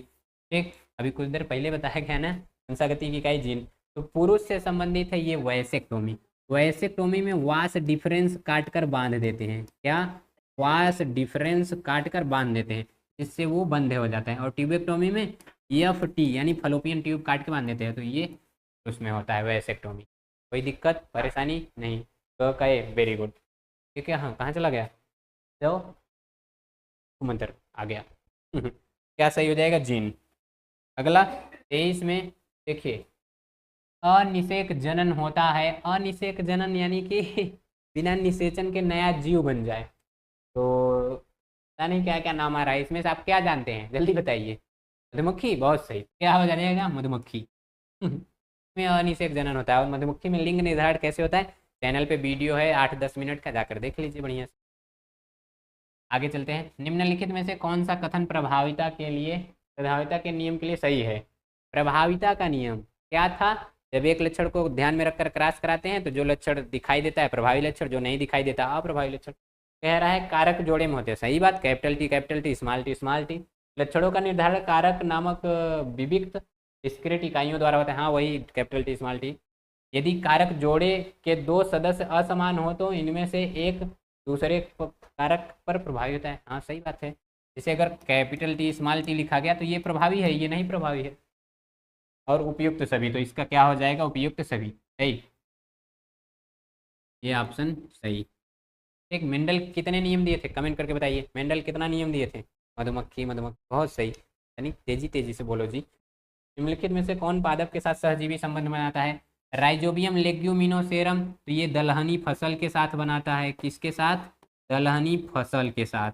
ठीक। अभी कुछ देर पहले बताया गया ना, वंशागति की इकाई जीन। तो पुरुष से संबंधित है ये वैसेक्टोमी। वैसेक्टोमी में वास डिफरेंस काट कर बांध देते हैं। क्या? वास डिफरेंस काट कर बांध देते हैं, जिससे वो बंद हो जाता है। और ट्यूबेक्टोमी में EFT यानी फलोपियन ट्यूब काट के बांध देते हैं, तो ये उसमें होता है वैसेक्टोमी। कोई दिक्कत परेशानी नहीं? तो कहे वेरी गुड। ठीक है। हाँ, कहाँ चला गया? जाओ, मंत्र आ गया। क्या सही हो जाएगा? जीन। अगला 23 में देखिए, अनिषेक जनन होता है। अनिषेक जनन यानी कि बिना निषेचन के नया जीव बन जाए। तो पता नहीं क्या क्या नाम आ रहा है इसमें से, आप क्या जानते हैं जल्दी बताइए। मधुमक्खी, बहुत सही। क्या हो जाएगा? मधुमक्खी। में अनिषेक जनन होता है। और मधुमक्खी में लिंग निर्धारण कैसे होता है? चैनल पे वीडियो है 8-10 मिनट का, जाकर देख लीजिए बढ़िया से। आगे चलते हैं। निम्नलिखित में से कौन सा कथन प्रभाविता के नियम के लिए सही है? प्रभाविता का नियम क्या था? जब एक लक्षण को ध्यान में रखकर क्रॉस कराते हैं तो जो लक्षण दिखाई देता है प्रभावी लक्षण, जो नहीं दिखाई देता अप्रभावी लक्षण। कह रहा है कारक जोड़े में होते हैं। सही बात, कैपिटल टी स्मॉल टी। लक्षणों का निर्धारण कारक नामक विविक्त डिस्क्रीट इकाइयों द्वारा होता है। हाँ, वही कैपिटल टी स्मॉल टी। यदि कारक जोड़े के दो सदस्य असमान हो तो इनमें से एक दूसरे कारक पर प्रभावी होता है। हाँ, सही बात है। जैसे अगर कैपिटल टी स्मॉल टी लिखा गया तो ये प्रभावी है, ये नहीं प्रभावी है। और उपयुक्त सभी, तो इसका क्या हो जाएगा? उपयुक्त सभी। सही, ये ऑप्शन सही। एक मेंडल कितने नियम दिए थे? कमेंट करके बताइए, मेंडल कितना नियम दिए थे? मधुमक्खी, बहुत सही। यानी तेजी तेजी से बोलो जी। निम्नलिखित में से कौन पादप के साथ सहजीवी संबंध बनाता है? राइजोबियम लेग्यूमिनोसेरम, तो ये दलहनी फसल के साथ बनाता है। किसके साथ? दलहनी फसल के साथ।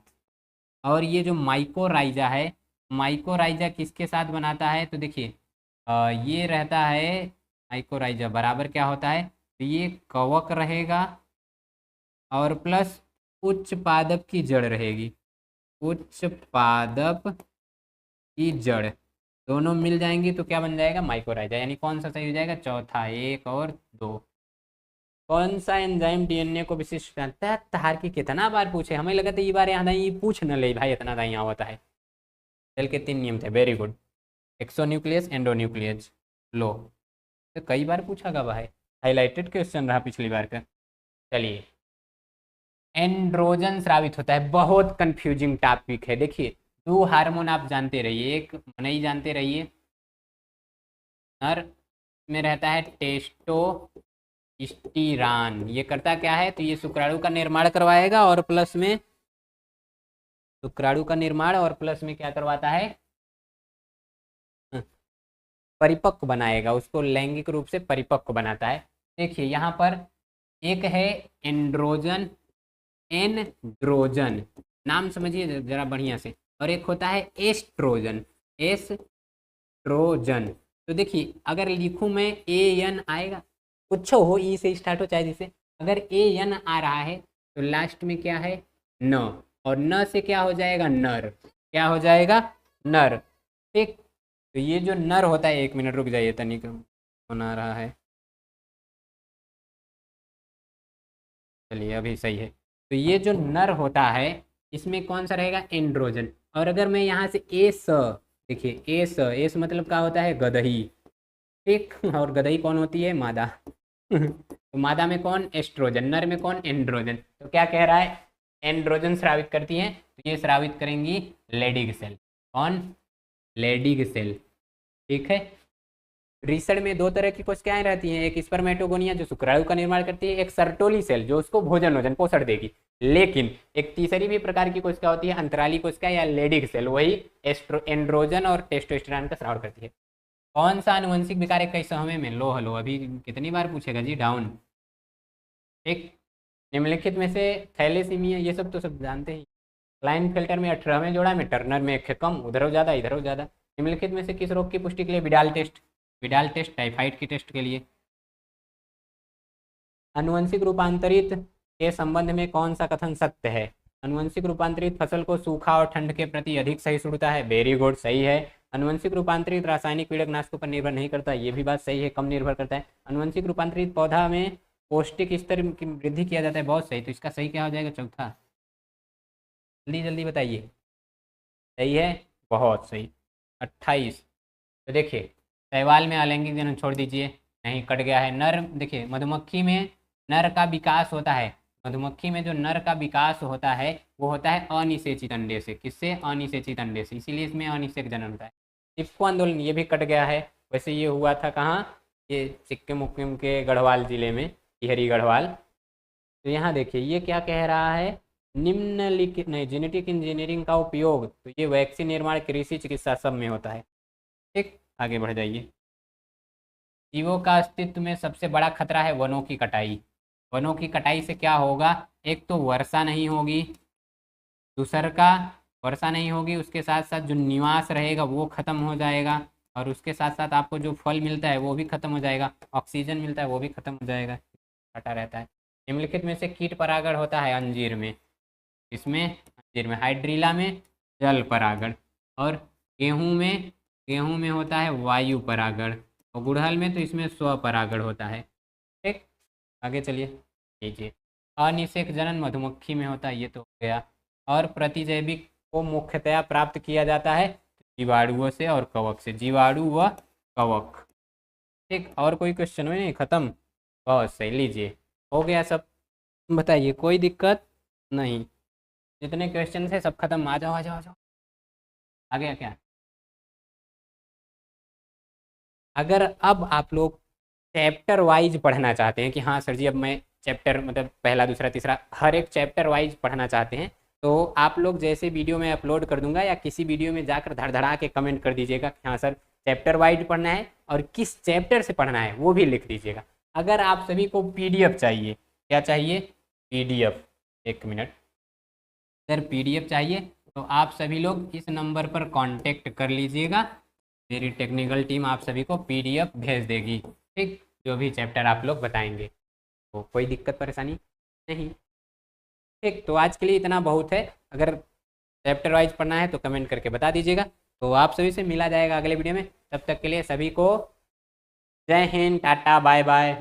और ये जो माइकोराइजा है, माइकोराइजा किसके साथ बनाता है? तो देखिए ये रहता है माइकोराइजा बराबर क्या होता है? तो ये कवक रहेगा और प्लस उच्च पादप की जड़ रहेगी। उच्च पादप की जड़ दोनों मिल जाएंगी तो क्या बन जाएगा? माइकोराइजा। यानी कौन सा सही हो जाएगा? चौथा, 1 और 2। कौन सा एंजाइम डीएनए को विशिष्ट जानता है? तार की कितना बार पूछे, हमें लगा था ये बार यहाँ ये पूछ न ले भाई, इतना यहाँ होता है। सेल के 3 नियम थे, वेरी गुड। एक्सोन्यूक्लियस, एंडोन्यूक्लियस, लो। तो कई बार पूछा गया भाई, हाईलाइटेड क्वेश्चन रहा पिछली बार का। चलिए, एंड्रोजन स्रावित होता है। बहुत कंफ्यूजिंग टॉपिक है। देखिए 2 हार्मोन आप जानते रहिए, एक नहीं जानते रहिए। नर में रहता है टेस्टोस्टिरान। ये करता क्या है? तो ये शुक्राणु का निर्माण करवाएगा और प्लस में शुक्राणु का निर्माण और प्लस में क्या करवाता है? परिपक्व बनाएगा, उसको लैंगिक रूप से परिपक्व बनाता है। देखिए यहाँ पर एक है एंड्रोजन, एंड्रोजन नाम समझिए जरा बढ़िया से, और एक होता है एस्ट्रोजन, एस्ट्रोजन। तो देखिए अगर लिखूं मैं AN आएगा, कुछ हो ई से स्टार्ट हो चाहे जिसे, अगर AN आ रहा है तो लास्ट में क्या है? न। और न से क्या हो जाएगा, नर। क्या हो जाएगा, नर। ठीक, तो ये जो नर होता है, 1 मिनट रुक जाइए, तनिक फोन आ रहा है। चलिए अभी सही है। तो ये जो नर होता है, इसमें कौन सा रहेगा, एंड्रोजन। और अगर मैं यहाँ से एस, देखिए एस, एस मतलब क्या होता है, गदही। ठीक, और गदही कौन होती है, मादा। तो मादा में कौन, एस्ट्रोजन, नर में कौन, एंड्रोजन। तो क्या कह रहा है, एंड्रोजन स्रावित करती हैं, तो ये स्रावित करेंगी लेडिग सेल। कौन, लेडिग सेल। ठीक है। रीसड़ में दो तरह की कोशिकाएं रहती हैं, एक स्पर्मेटोगोनिया जो शुक्राणु का निर्माण करती है, एक सर्टोली सेल जो उसको भोजन वोजन पोषण देगी। लेकिन एक तीसरी भी प्रकार की कोशिका होती है, अंतराली कोशिका या लेडिग सेल, वही एंड्रोजन और टेस्टोस्टेरोन का स्राव करती है। कौन सा आनुवंशिक विकार 21वें में, लो हलो अभी कितनी बार पूछेगा जी, डाउन। एक, निम्नलिखित में से थैलेसीमिया, ये सब तो सब जानते ही। क्लाइन फिल्टर में 18वें जोड़ा में, टर्नर में एक है कम, उधर हो ज़्यादा इधर हो ज़्यादा। निम्नलिखित में से किस रोग की पुष्टि के लिए Widal test, Widal test typhoid की टेस्ट के लिए। अनुवंशिक रूपांतरित के संबंध में कौन सा कथन सत्य है। अनुवंशिक रूपांतरित फसल को सूखा और ठंड के प्रति अधिक सहिष्णुता है, वेरी गुड, सही है। अनुवंशिक रूपांतरित रासायनिक कीटनाशकों पर निर्भर नहीं करता, ये भी बात सही है, कम निर्भर करता है। अनुवंशिक रूपांतरित पौधा में पौष्टिक स्तर की वृद्धि किया जाता है, बहुत सही। तो इसका सही क्या हो जाएगा, चौथा। जल्दी जल्दी बताइए, सही है, बहुत सही, 28। तो देखिए, शैवाल में अलैंगिक जनन छोड़ दीजिए, नहीं कट गया है। नर, देखिए मधुमक्खी में नर का विकास होता है, मधुमक्खी में जो नर का विकास होता है वो होता है अनिषेचित अंडे से। किससे, अनिषेचित अंडे से, इसीलिए इसमें अनिषेक जनन होता है। इफ्को आंदोलन ये भी कट गया है। वैसे ये हुआ था कहाँ, ये सिक्किम उक्किम के गढ़वाल जिले में, टिहरी गढ़वाल। तो यहाँ देखिए ये क्या कह रहा है, निम्नलिखित, नहीं, जेनेटिक इंजीनियरिंग का उपयोग तो ये वैक्सीन निर्माण, कृषि, चिकित्सा सब में होता है। ठीक, आगे बढ़ जाइए। जीवों का अस्तित्व में सबसे बड़ा खतरा है वनों की कटाई। वनों की कटाई से क्या होगा, एक तो वर्षा नहीं होगी, दूसर का वर्षा नहीं होगी, उसके साथ साथ जो निवास रहेगा वो खत्म हो जाएगा, और उसके साथ साथ आपको जो फल मिलता है वो भी खत्म हो जाएगा, ऑक्सीजन मिलता है वो भी खत्म हो जाएगा, घटा रहता है। निम्नलिखित में से कीट परागण होता है अंजीर में, इसमें अंजीर में, हाइड्रीला में जल परागण, और गेहूं में, गेहूं में होता है वायु परागण, और गुड़हल में तो इसमें स्व परागण होता है। ठीक, आगे चलिए लीजिए। अनिषेक जनन मधुमक्खी में होता है, ये तो हो गया। और प्रतिजैविक को मुख्यतया प्राप्त किया जाता है जीवाणुओं से और कवक से, जीवाणु व कवक। ठीक, और कोई क्वेश्चन हो नहीं, खत्म, बहुत सही, लीजिए हो गया सब। बताइए कोई दिक्कत नहीं, जितने क्वेश्चन थे सब खत्म, आ जाओ आ जाओ आ जाओ। आ गया क्या, अगर अब आप लोग चैप्टर वाइज पढ़ना चाहते हैं कि हाँ सर जी अब मैं चैप्टर मतलब पहला दूसरा तीसरा हर एक चैप्टर वाइज पढ़ना चाहते हैं, तो आप लोग जैसे वीडियो में अपलोड कर दूंगा या किसी वीडियो में जाकर धड़धड़ा के कमेंट कर दीजिएगा कि हाँ सर चैप्टर वाइज पढ़ना है और किस चैप्टर से पढ़ना है वो भी लिख दीजिएगा। अगर आप सभी को पीडीएफ चाहिए, क्या चाहिए, पीडीएफ, एक मिनट सर, पीडीएफ चाहिए तो आप सभी लोग इस नंबर पर कांटेक्ट कर लीजिएगा, मेरी टेक्निकल टीम आप सभी को पीडीएफ भेज देगी। ठीक, जो भी चैप्टर आप लोग बताएंगे, तो कोई दिक्कत परेशानी नहीं। ठीक, तो आज के लिए इतना बहुत है, अगर चैप्टर वाइज पढ़ना है तो कमेंट करके बता दीजिएगा। तो आप सभी से मिला जाएगा अगले वीडियो में, तब तक के लिए सभी को जय हिंद, टाटा, बाय बाय।